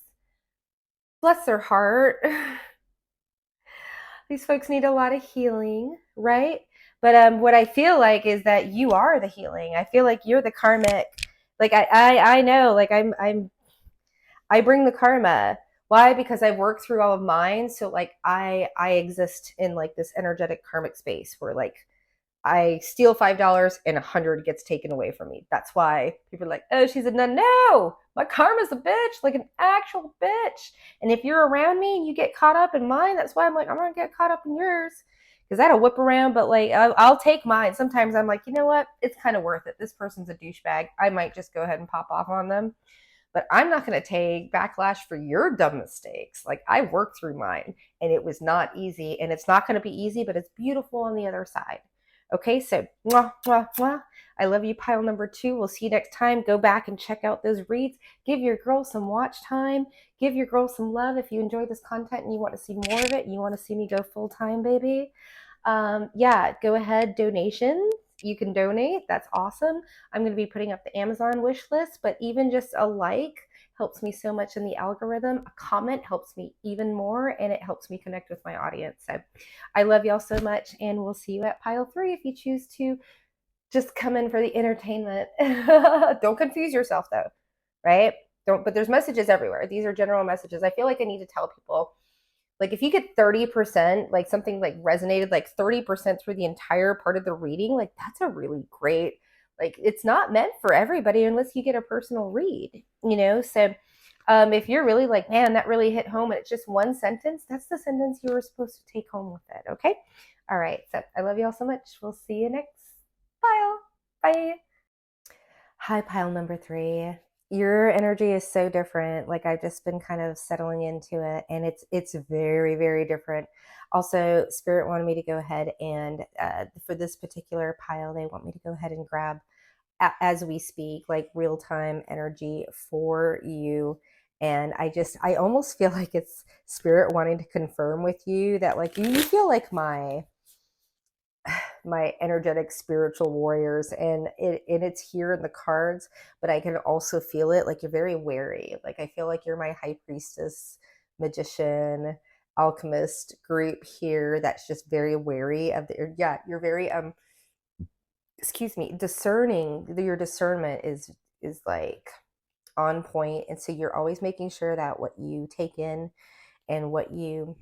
bless their heart, these folks need a lot of healing, right? But what I feel like is that you are the healing. I feel like you're the karmic. Like I know, like I bring the karma. Why? Because I've worked through all of mine. So like I exist in like this energetic karmic space where like I steal $5 and 100 gets taken away from me. That's why people are like, oh, she's a nun. No, my karma's a bitch, like an actual bitch. And if you're around me and you get caught up in mine, that's why I'm like, I'm gonna get caught up in yours because that'll whip around. But like, I'll take mine. Sometimes I'm like, you know what? It's kind of worth it. This person's a douchebag. I might just go ahead and pop off on them. But I'm not going to take backlash for your dumb mistakes. Like I worked through mine and it was not easy and it's not going to be easy, but it's beautiful on the other side. Okay, so mwah, mwah, mwah. I love you, pile number 2. We'll see you next time. Go back and check out those reads. Give your girl some watch time. Give your girl some love. If you enjoy this content and you want to see more of it, you want to see me go full time, baby. Yeah, go ahead, donations. You can donate. That's awesome. I'm going to be putting up the Amazon wish list, but even just a like helps me so much in the algorithm. A comment helps me even more, and it helps me connect with my audience. So I love y'all so much, and we'll see you at pile 3 if you choose to just come in for the entertainment. Don't confuse yourself though, right? Don't, but there's messages everywhere. These are general messages. I feel like I need to tell people, like if you get 30%, like something like resonated like 30% through the entire part of the reading, like that's a really great, like it's not meant for everybody unless you get a personal read, you know? So if you're really like, man, that really hit home and it's just one sentence, that's the sentence you were supposed to take home with it. Okay. All right. So I love you all so much. We'll see you next pile. Bye. Hi, pile number 3. Your energy is so different. Like I've just been kind of settling into it, and it's very, very different. Also, Spirit wanted me to go ahead and for this particular pile, they want me to go ahead and grab as we speak, like real time energy for you. And I almost feel like it's Spirit wanting to confirm with you that like you feel like my energetic spiritual warriors, and it's here in the cards, but I can also feel it like you're very wary. Like I feel like you're my high priestess, magician, alchemist group here that's just very wary of the, yeah, you're very excuse me, discerning. Your discernment is like on point, and so you're always making sure that what you take in and what you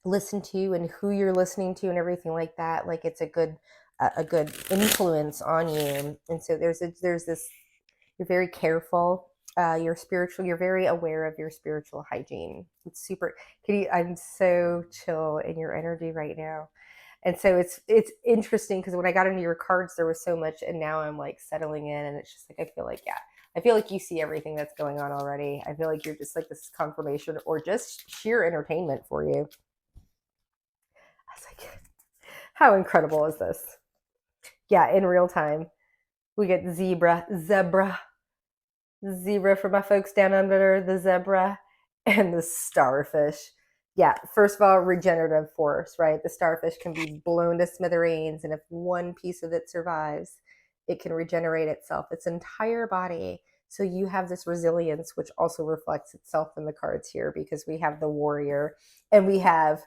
listen to and who you're listening to and everything like that, like it's a good influence on you. And so there's this, you're very careful, you're very aware of your spiritual hygiene. It's super, Kitty, I'm so chill in your energy right now. And so it's interesting because when I got into your cards there was so much, and now I'm like settling in, and it's just like I feel like, yeah, I feel like you see everything that's going on already. I feel like you're just like this confirmation or just sheer entertainment for you. I was like, how incredible is this? Yeah, in real time. We get zebra for my folks down under, the zebra, and the starfish. Yeah, first of all, regenerative force, right? The starfish can be blown to smithereens, and if one piece of it survives, it can regenerate itself, its entire body. So you have this resilience, which also reflects itself in the cards here, because we have the warrior and we have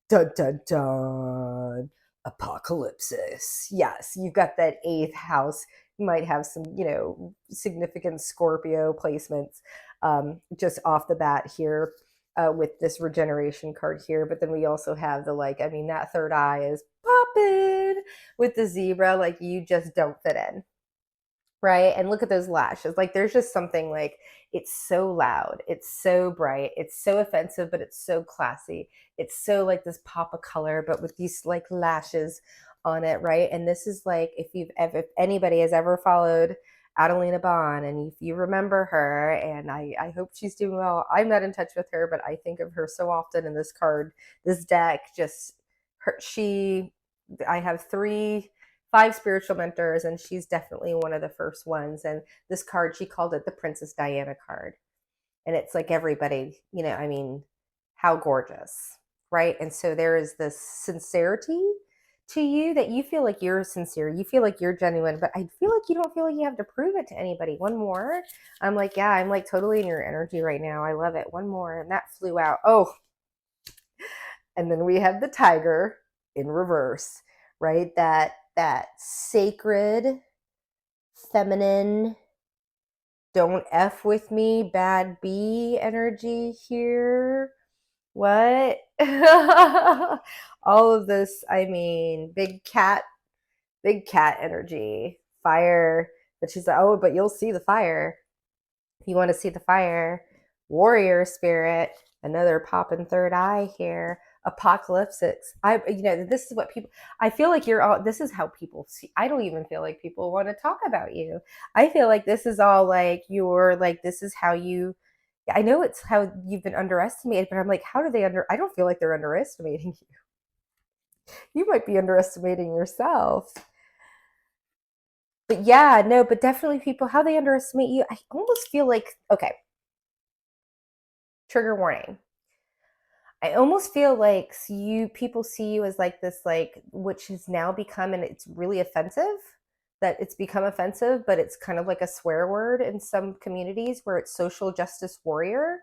dun dun dun apocalypsis. Yes, you've got that 8th house. You might have some, significant Scorpio placements just off the bat here with this regeneration card here. But then we also have the, like, I mean, that third eye is popping with the zebra. Like, you just don't fit in. Right. And look at those lashes. Like, there's just something like, it's so loud. It's so bright. It's so offensive, but it's so classy. It's so like this pop of color, but with these like lashes on it. Right. And this is like, if anybody has ever followed Adelina Bond, and if you remember her, and I hope she's doing well. I'm not in touch with her, but I think of her so often in this card, this deck, just her, I have 5 spiritual mentors, and she's definitely one of the first ones. And this card, she called it the Princess Diana card. And it's like, everybody, I mean, how gorgeous, right? And so there is this sincerity to you that you feel like you're sincere. You feel like you're genuine, but I feel like you don't feel like you have to prove it to anybody. One more. I'm like, yeah, I'm like totally in your energy right now. I love it. One more. And that flew out. Oh, and then we have the tiger in reverse, right? That sacred, feminine, don't F with me, bad B energy here. What? All of this, I mean, big cat energy, fire. But she's like, oh, but you'll see the fire. If you want to see the fire, warrior spirit, another popping third eye here. Apocalypsis. This is what people, I feel like you're all, this is how people see. I don't even feel like people want to talk about you. I feel like this is all like you're like, this is how you, I know it's how you've been underestimated, but I'm like, how do they I don't feel like they're underestimating you. You might be underestimating yourself. But yeah, no, but definitely people, how they underestimate you, I almost feel like, okay, trigger warning. I almost feel like people see you as like this, like, which has now become, and it's really offensive, that it's become offensive, but it's kind of like a swear word in some communities where it's social justice warrior.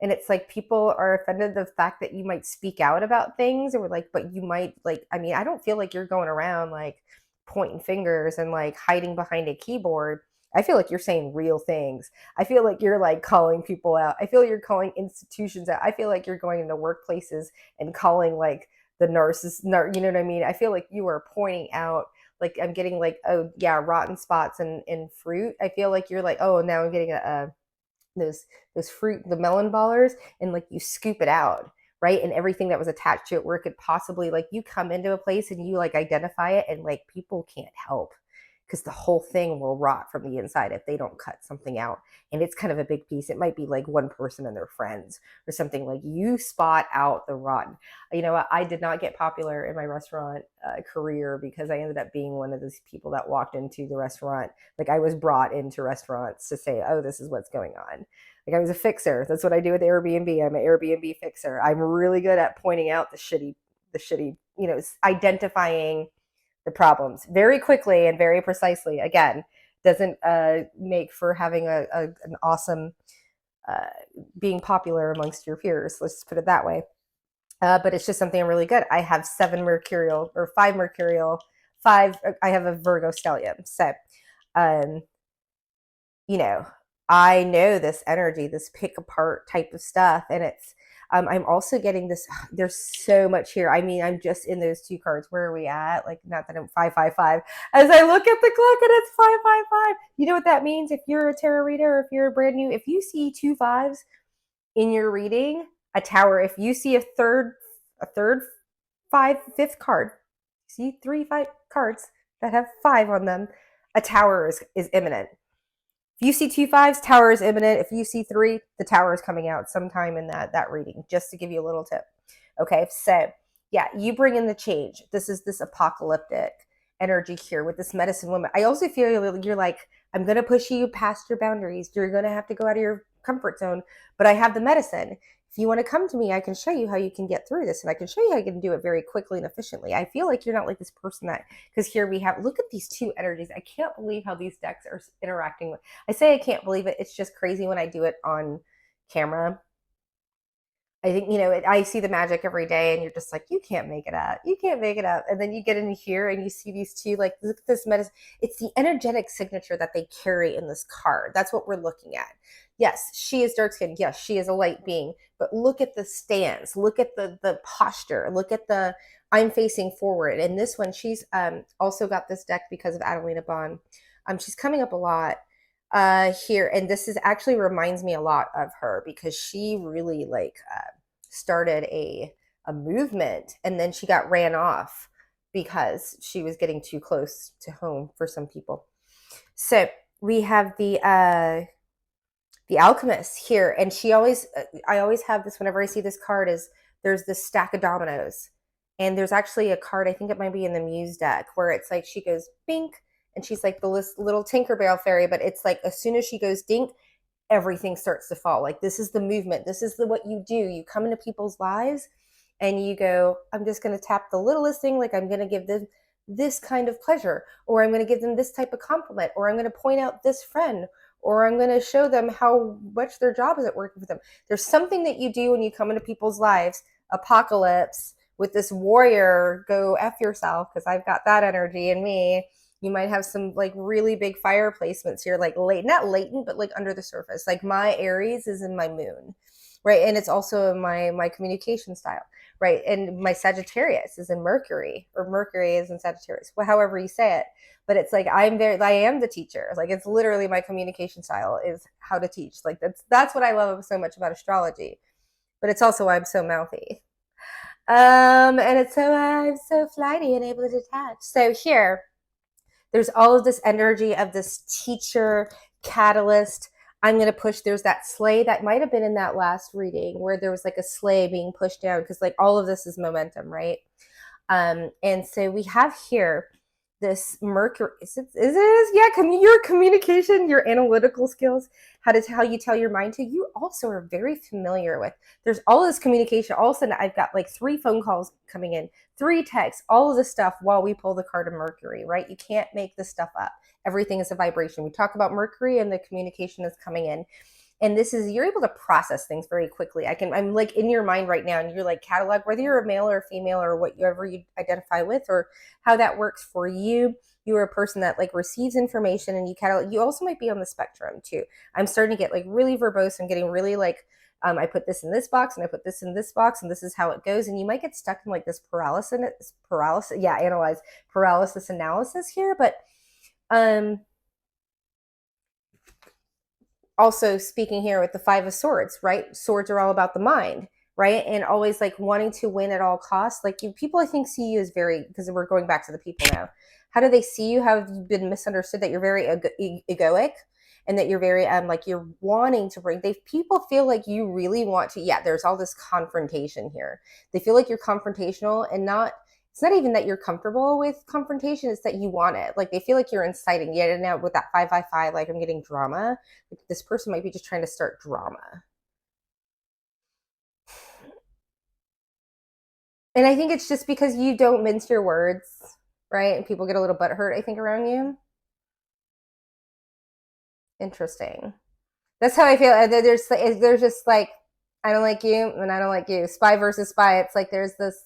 And it's like people are offended the fact that you might speak out about things, or like, but you might, like, I mean, I don't feel like you're going around like pointing fingers and like hiding behind a keyboard. I feel like you're saying real things. I feel like you're like calling people out. I feel like you're calling institutions out. I feel like you're going into workplaces and calling like the nurses, you know what I mean? I feel like you are pointing out, like, I'm getting like, oh yeah, rotten spots in fruit. I feel like you're like, oh, now I'm getting those fruit, the melon ballers, and like you scoop it out, right? And everything that was attached to it, where it could possibly, like, you come into a place and you like identify it, and like people can't help because the whole thing will rot from the inside if they don't cut something out. And it's kind of a big piece. It might be like one person and their friends or something. Like, you spot out the rotten. You know, I did not get popular in my restaurant career because I ended up being one of those people that walked into the restaurant. Like, I was brought into restaurants to say, oh, this is what's going on. Like, I was a fixer. That's what I do with Airbnb. I'm an Airbnb fixer. I'm really good at pointing out the shitty, you know, identifying the problems very quickly and very precisely. Again, doesn't make for having an awesome uh, being popular amongst your peers. Let's just put it that way. But it's just something I'm really good. I have 7 mercurial or 5 mercurial, 5. I have a Virgo stellium. So, um, you know, I know this energy, this pick apart type of stuff. And it's, I'm also getting this, there's so much here. I mean, I'm just in those 2 cards. Where are we at? Like, not that I'm 555. As I look at the clock and it's 555. You know what that means? If you're a tarot reader, or if you're brand new, if you see 2 5s in your reading, a tower, if you see a third, 5th card, see 3 5 cards that have 5 on them, a tower is imminent. If you see 2 5s, tower is imminent. If you see 3, the tower is coming out sometime in that reading, just to give you a little tip. Okay, so yeah, you bring in the change. This is this apocalyptic energy here with this medicine woman. I also feel you're like, I'm going to push you past your boundaries. You're going to have to go out of your comfort zone, but I have the medicine. If you want to come to me, I can show you how you can get through this, and I can show you how you can do it very quickly and efficiently. I feel like you're not like this person that, because here we have, look at these 2 energies. I can't believe how these decks are interacting with. I say I can't believe it. It's just crazy when I do it on camera. I think, you know, I see the magic every day, and you're just like, you can't make it up. You can't make it up. And then you get in here and you see these 2, like, look at this medicine. It's the energetic signature that they carry in this card. That's what we're looking at. Yes, she is dark skinned. Yes, she is a light being. But look at the stance. Look at the posture. Look at the, I'm facing forward. And this one, she's also got this deck because of Adelina Bond. She's coming up a lot here, and this is actually reminds me a lot of her, because she really like started a movement, and then she got ran off because she was getting too close to home for some people. So we have the alchemist here, and she always, I always have this whenever I see this card, is there's this stack of dominoes, and there's actually a card, I think it might be in the Muse deck, where it's like she goes bink, and she's like the little Tinkerbell fairy, but it's like as soon as she goes dink, everything starts to fall. Like, this is the movement. This is what you do. You come into people's lives and you go, I'm just going to tap the littlest thing. Like, I'm going to give them this kind of pleasure, or I'm going to give them this type of compliment, or I'm going to point out this friend, or I'm going to show them how much their job isn't working for them. There's something that you do when you come into people's lives. Apocalypse with this warrior, go F yourself, because I've got that energy in me. You might have some like really big fire placements here, like not latent, but like under the surface. Like, my Aries is in my moon, right? And it's also in my communication style, right? And my Sagittarius is in Mercury, or Mercury is in Sagittarius, however you say it. But it's like, I am the teacher. Like, it's literally my communication style is how to teach. Like, that's what I love so much about astrology. But it's also why I'm so mouthy. And it's so I'm so flighty and able to detach. So here, there's all of this energy of this teacher catalyst. I'm going to push. There's that sleigh that might have been in that last reading where there was like a sleigh being pushed down, because like all of this is momentum, right? And so we have here this Mercury. Your communication, your analytical skills, how you tell your mind to. You also are very familiar with. There's all this communication. All of a sudden, I've got like 3 phone calls coming in, 3 texts, all of this stuff while we pull the card of Mercury. Right? You can't make this stuff up. Everything is a vibration. We talk about Mercury, and the communication is coming in. And this is, you're able to process things very quickly. I'm like in your mind right now, and you're like catalog, whether you're a male or a female or whatever you identify with or how that works for you. You're a person that like receives information and you catalog. You also might be on the spectrum too. I'm starting to get like really verbose. I'm getting really like, I put this in this box and I put this in this box and this is how it goes. And you might get stuck in like this paralysis analysis here. But also speaking here with the 5 of Swords, right? Swords are all about the mind, right? And always like wanting to win at all costs. Like people, I think, see you as very, because we're going back to the people now. How do they see you? How have you been misunderstood? That you're very egoic and that you're very, like you're wanting to bring, people feel like you really want to, there's all this confrontation here. They feel like you're confrontational and not, it's not even that you're comfortable with confrontation, it's that you want it. Like they feel like you're inciting. Yet now with that 555, like I'm getting drama. Like this person might be just trying to start drama. And I think it's just because you don't mince your words, right? And people get a little butthurt, I think, around you. Interesting. That's how I feel. There's just like, I don't like you and I don't like you. Spy versus spy. It's like there's this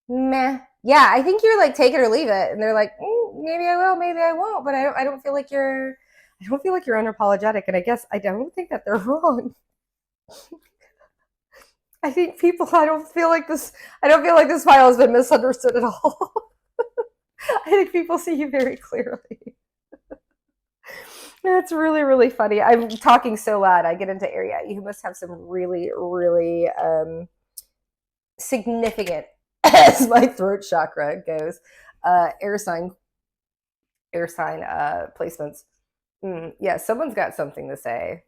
meh. Yeah, I think you're like take it or leave it, and they're like, maybe I will, maybe I won't. But I don't feel like you're unapologetic, and I guess I don't think that they're wrong. I think people. I don't feel like this file has been misunderstood at all. I think people see you very clearly. That's really, really funny. I'm talking so loud. I get into area. You must have some really, really significant, as my throat chakra goes, air sign placements. Yeah, someone's got something to say.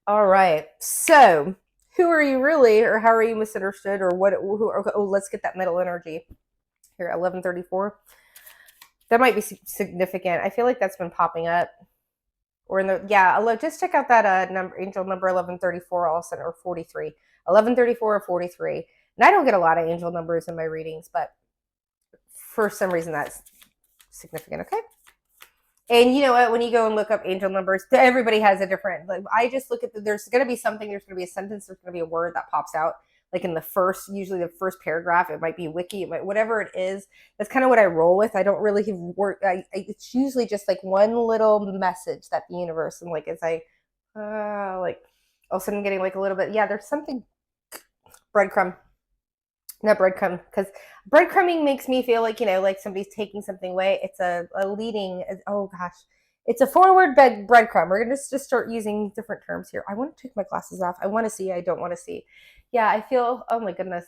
All right. So, who are you really, or how are you misunderstood, or what? Let's get that middle energy here. 1134. That might be significant. I feel like that's been popping up. Or in the just check out that number, angel number 1134, also, or 43, 1134 or 43. And I don't get a lot of angel numbers in my readings, but for some reason that's significant. Okay. And you know what? When you go and look up angel numbers, everybody has a different. Like I just look at there's going to be something. There's going to be a sentence. There's going to be a word that pops out. Like in usually the first paragraph. It might be wiki. It might, whatever it is. That's kind of what I roll with. I don't really work. It's usually just like one little message that the universe and like as I like all of a sudden I'm getting like a little bit. Yeah, there's something breadcrumb. Not breadcrumb, because breadcrumbing makes me feel like, like somebody's taking something away. It's a leading, oh gosh, it's a forward breadcrumb. We're going to just start using different terms here. I want to take my glasses off. I want to see. I don't want to see. Yeah, I feel, oh my goodness.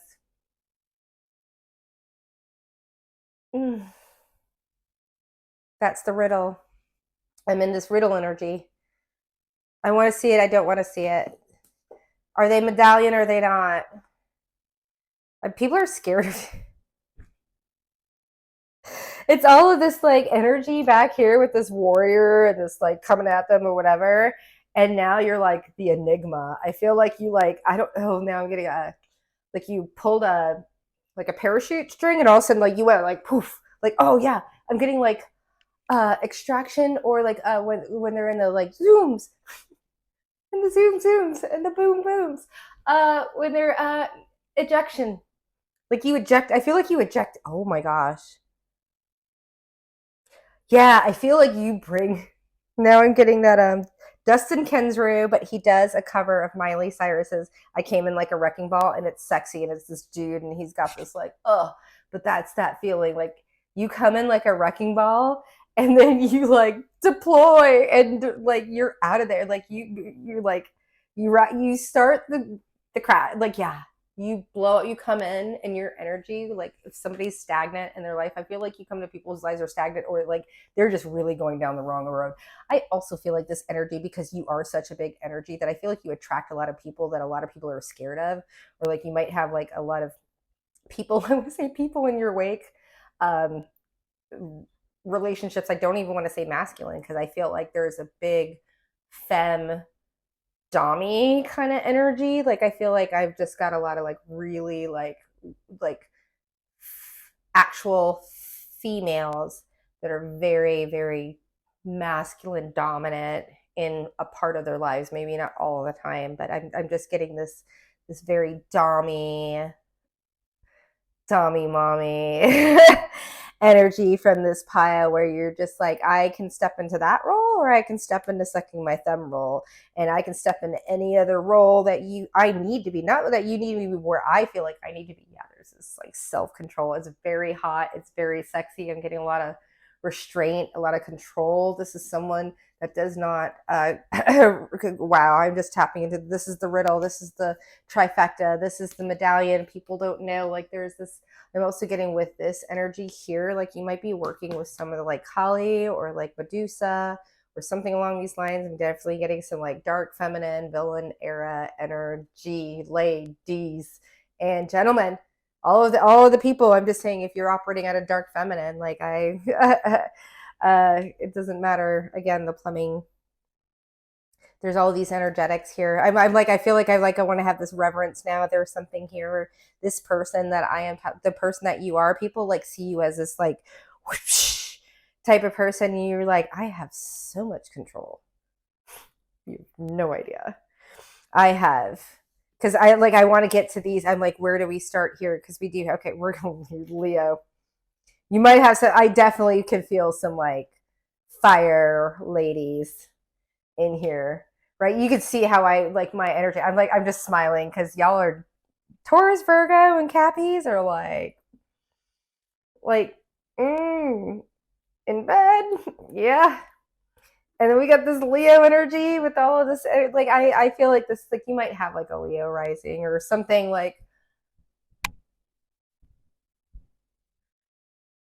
That's the riddle. I'm in this riddle energy. I want to see it. I don't want to see it. Are they medallion or are they not? People are scared of you. It's all of this like energy back here with this warrior and this like coming at them or whatever. And now you're like the enigma. I feel like you like, I don't know, now I'm getting like you pulled a parachute string and all of a sudden like you went like poof. Like, oh yeah, I'm getting like extraction or like when they're in the like zooms and the zoom zooms and the boom booms. When they're ejection. Like you eject, I feel like you eject, oh my gosh. Yeah, I feel like you bring, now I'm getting that Dustin Kensrue, but he does a cover of Miley Cyrus's I Came in Like a Wrecking Ball, and it's sexy, and it's this dude, and he's got this like, but that's that feeling, like you come in like a wrecking ball, and then you like deploy, and like you're out of there, like you're like, you start the crowd, like, yeah, you blow, you come in and your energy, like if somebody's stagnant in their life, I feel like you come to people's lives are stagnant or like they're just really going down the wrong road. I also feel like this energy, because you are such a big energy, that I feel like you attract a lot of people that a lot of people are scared of, or like you might have like a lot of people, I would say people in your wake, um, relationships. I don't even want to say masculine because I feel like there's a big femme dommy kind of energy. Like I feel like I've just got a lot of like really like actual females that are very very masculine dominant in a part of their lives. Maybe not all the time, but I'm just getting this very dommy mommy energy from this pile, where you're just like, I can step into that role, or I can step into sucking my thumb role, and I can step into any other role that I need to be, not that you need to be where I feel like I need to be. Yeah, there's this like self-control. It's very hot, it's very sexy. I'm getting a lot of restraint, a lot of control. This is someone that does not wow, I'm just tapping into, this is the riddle, this is the trifecta, this is the medallion. People don't know, like there's this, I'm also getting with this energy here, like you might be working with some of the like Kali or like Medusa or something along these lines. I'm definitely getting some like dark feminine villain era energy, ladies and gentlemen, all of the people. I'm just saying, if you're operating at a dark feminine, like it doesn't matter. Again, the plumbing, there's all these energetics here. I'm like, I feel like I want to have this reverence now. There's something here. This person that I am, the person that you are, people like see you as this like whoosh type of person. And you're like, I have so much control. You have no idea. I have, because I want to get to these. I'm like, where do we start here? Because we do. Okay, we're going Leo. You might have some. I definitely can feel some like fire ladies in here, right? You can see how I like my energy. I'm just smiling because y'all are Taurus, Virgo, and Cappies are like in bed, yeah. And then we got this Leo energy with all of this. Like I feel like this, like you might have like a Leo rising or something, like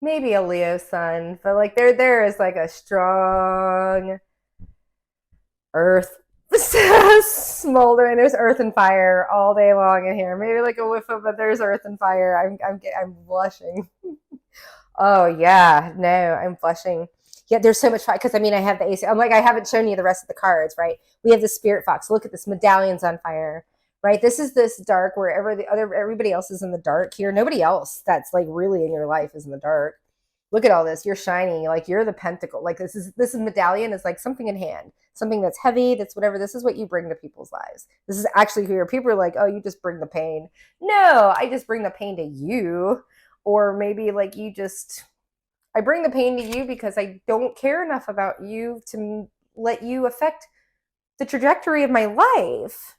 maybe a Leo sun, but like there is like a strong earth smoldering. There's earth and fire all day long in here. Maybe like a whiff of, but there's earth and fire. I'm blushing. Oh yeah, no, I'm blushing. Yeah, there's so much fire because I mean I have the AC. I'm like, I haven't shown you the rest of the cards, right? We have the spirit fox. Look at this, medallion's on fire, right? This is this dark wherever the other everybody else is in the dark here. Nobody else that's like really in your life is in the dark. Look at all this. You're shining. Like you're the pentacle. Like this is medallion is like something in hand, something that's heavy. That's whatever. This is what you bring to people's lives. This is actually who people are like, oh, you just bring the pain. No, I just bring the pain to you. Or maybe like I bring the pain to you because I don't care enough about you to let you affect the trajectory of my life.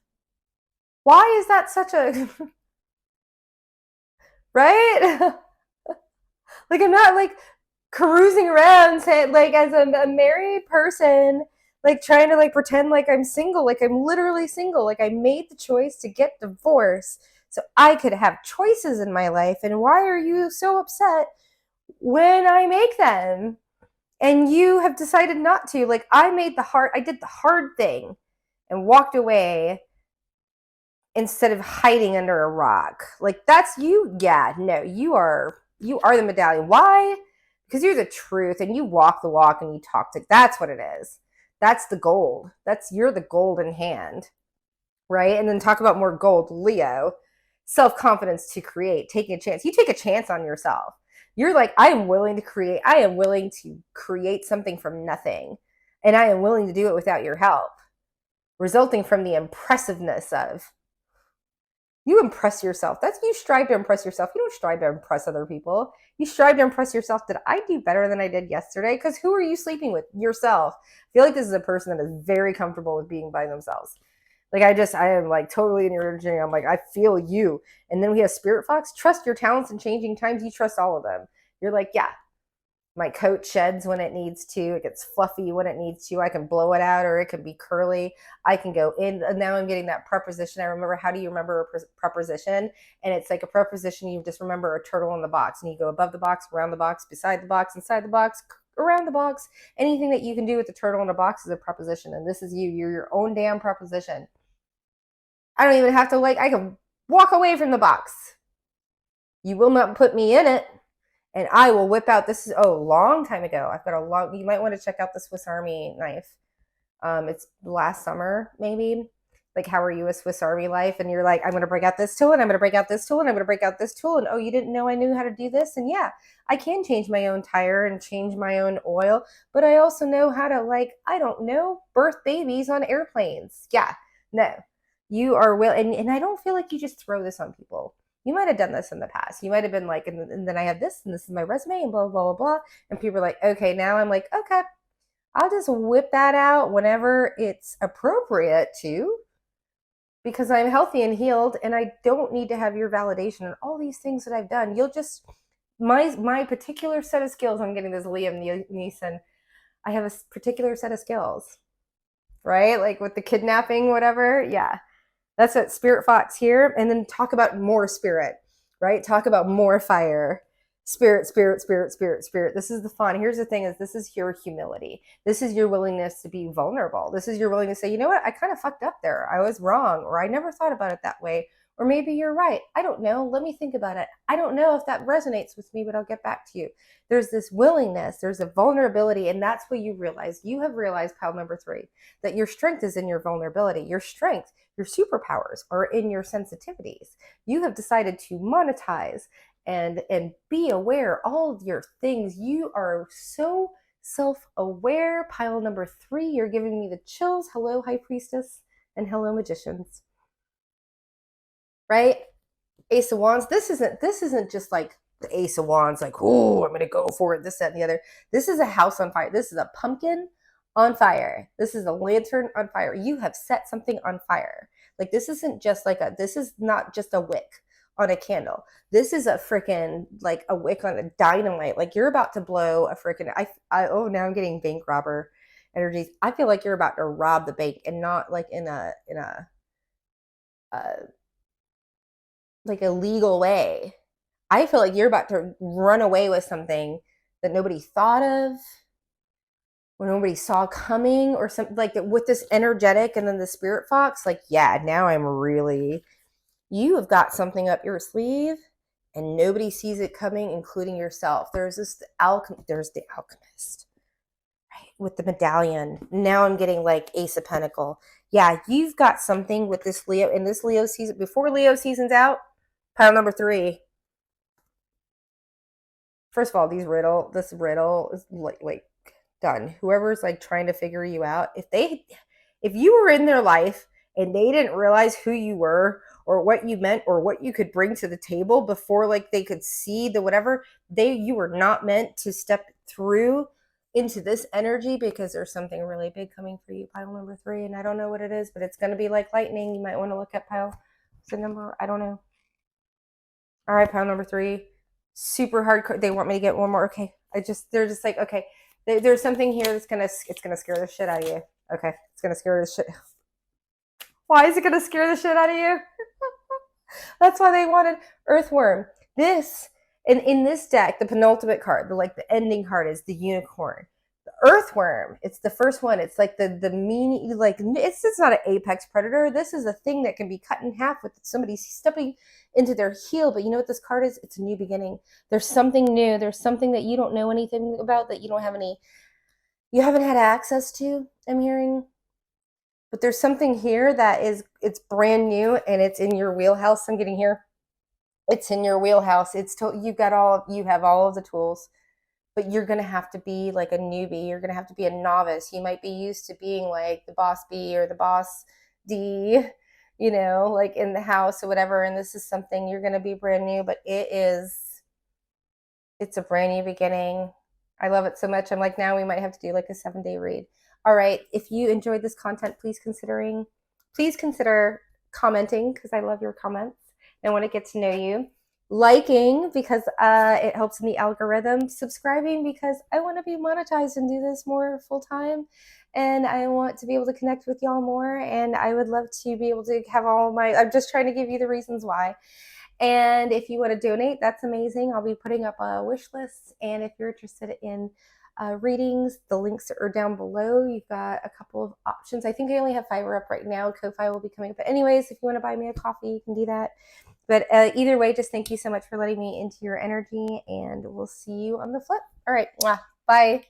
Why is that such a right? Like I'm not like cruising around saying, like as a married person, like trying to like pretend like I'm single, like I'm literally single, like I made the choice to get divorced so I could have choices in my life. And why are you so upset when I make them and you have decided not to? Like I did the hard thing and walked away instead of hiding under a rock. Like that's you. Yeah, no, you are the medallion. Why? Because you're the truth and you walk the walk and you talk to, that's what it is. That's the gold. You're the golden hand, right? And then talk about more gold, Leo. Self-confidence to create, taking a chance. You take a chance on yourself. You're like, I am willing to create. I am willing to create something from nothing. And I am willing to do it without your help, resulting from the impressiveness of, you impress yourself. That's, you strive to impress yourself. You don't strive to impress other people. You strive to impress yourself. Did I do better than I did yesterday? Because who are you sleeping with? Yourself. I feel like this is a person that is very comfortable with being by themselves. Like I am like totally in your energy. I'm like, I feel you. And then we have Spirit Fox. Trust your talents in changing times. You trust all of them. You're like, yeah, My coat sheds when it needs to. It gets fluffy when it needs to. I can blow it out, or it can be curly. I can go in. And now I'm getting that preposition. I remember, how do you remember a preposition? And it's like a preposition. You just remember a turtle in the box, and you go above the box, around the box, beside the box, inside the box, around the box. Anything that you can do with the turtle in a box is a preposition. And this is you. You're your own damn preposition. I don't even have to, I can walk away from the box. You will not put me in it. And I will whip out, this is, a long time ago. I've got a long, you might want to check out the Swiss Army knife. It's last summer, maybe. Like, how are you a Swiss Army knife? And you're like, I'm going to break out this tool, and I'm going to break out this tool, and I'm going to break out this tool. And, oh, you didn't know I knew how to do this? And yeah, I can change my own tire and change my own oil. But I also know how to, I don't know, birth babies on airplanes. Yeah, no. You are and I don't feel like you just throw this on people. You might have done this in the past. You might have been like, and then I have this, and this is my resume, and blah, blah, blah, blah. And people are like, okay, now I'm like, okay, I'll just whip that out whenever it's appropriate to, because I'm healthy and healed, and I don't need to have your validation and all these things that I've done. You'll just, my particular set of skills, I'm getting this Liam Neeson, I have a particular set of skills, right? Like with the kidnapping, whatever. Yeah. That's what Spirit Fox here. And then talk about more spirit, right? Talk about more fire. Spirit, spirit, spirit, spirit, spirit. This is the fun. Here's the thing, is this is your humility. This is your willingness to be vulnerable. This is your willingness to say, you know what? I kind of fucked up there. I was wrong, or I never thought about it that way. Or maybe you're right. I don't know. Let me think about it. I don't know if that resonates with me, but I'll get back to you. There's this willingness, there's a vulnerability, and that's what you realize. You have realized, pile number 3, that your strength is in your vulnerability. Your strength, your superpowers are in your sensitivities. You have decided to monetize and be aware, all of your things. You are so self-aware. Pile number 3, you're giving me the chills. Hello, High Priestess, and hello, Magicians. Right? Ace of Wands. This isn't just like the Ace of Wands, like, oh, I'm gonna go for it, this, that, and the other. This is a house on fire. This is a pumpkin on fire. This is a lantern on fire. You have set something on fire. Like, this isn't just this is not just a wick on a candle. This is a freaking, like, a wick on a dynamite. Like, you're about to blow a freaking, oh, now I'm getting bank robber energies. I feel like you're about to rob the bank, and not like in a like a legal way. I feel like you're about to run away with something that nobody thought of, or nobody saw coming, or something like that, with this energetic. And then the Spirit Fox, like, yeah, now you have got something up your sleeve, and nobody sees it coming, including yourself. There's the alchemist, right, with the medallion. Now I'm getting like Ace of Pentacle. Yeah, you've got something with this Leo, in this Leo season, before Leo season's out. Pile number 3. First of all, this riddle is like done. Whoever's like trying to figure you out, if you were in their life and they didn't realize who you were, or what you meant, or what you could bring to the table before, like, they could see the whatever, you were not meant to step through into this energy, because there's something really big coming for you, pile number 3. And I don't know what it is, but it's going to be like lightning. You might want to look at pile. What's the number? I don't know. All right, pile number 3. Super hard. They want me to get one more. Okay. They're just like, okay, there's something here that's it's gonna scare the shit out of you. Okay, it's gonna scare the shit. Why is it gonna scare the shit out of you? That's why they wanted Earthworm. This, in this deck, the penultimate card, the ending card, is the Unicorn. The Earthworm, it's the first one. It's like the mean, like, it's not an apex predator. This is a thing that can be cut in half with somebody stepping into their heel. But you know what this card is? It's a new beginning. There's something new. There's something that you don't know anything about, that you haven't had access to, I'm hearing. But there's something here that it's brand new, and it's in your wheelhouse. I'm getting here. It's in your wheelhouse. You have all of the tools, but you're going to have to be like a newbie. You're going to have to be a novice. You might be used to being like the boss B or the boss D, like in the house or whatever. And this is something you're going to be brand new, but it's a brand new beginning. I love it so much. I'm like, now we might have to do like a 7-day read. All right. If you enjoyed this content, please consider commenting, because I love your comments. I want to get to know you. liking because it helps in the algorithm, subscribing because I want to be monetized and do this more full time, and I want to be able to connect with y'all more, and I would love to be able to have all my, I'm just trying to give you the reasons why. And if you want to donate, that's amazing. I'll be putting up a wish list, and if you're interested in readings, the links are down below. You've got a couple of options. I think I only have Fiverr up right now. Ko-Fi will be coming up. But anyways, if you want to buy me a coffee, you can do that. But either way, just thank you so much for letting me into your energy, and we'll see you on the flip. All right. Bye.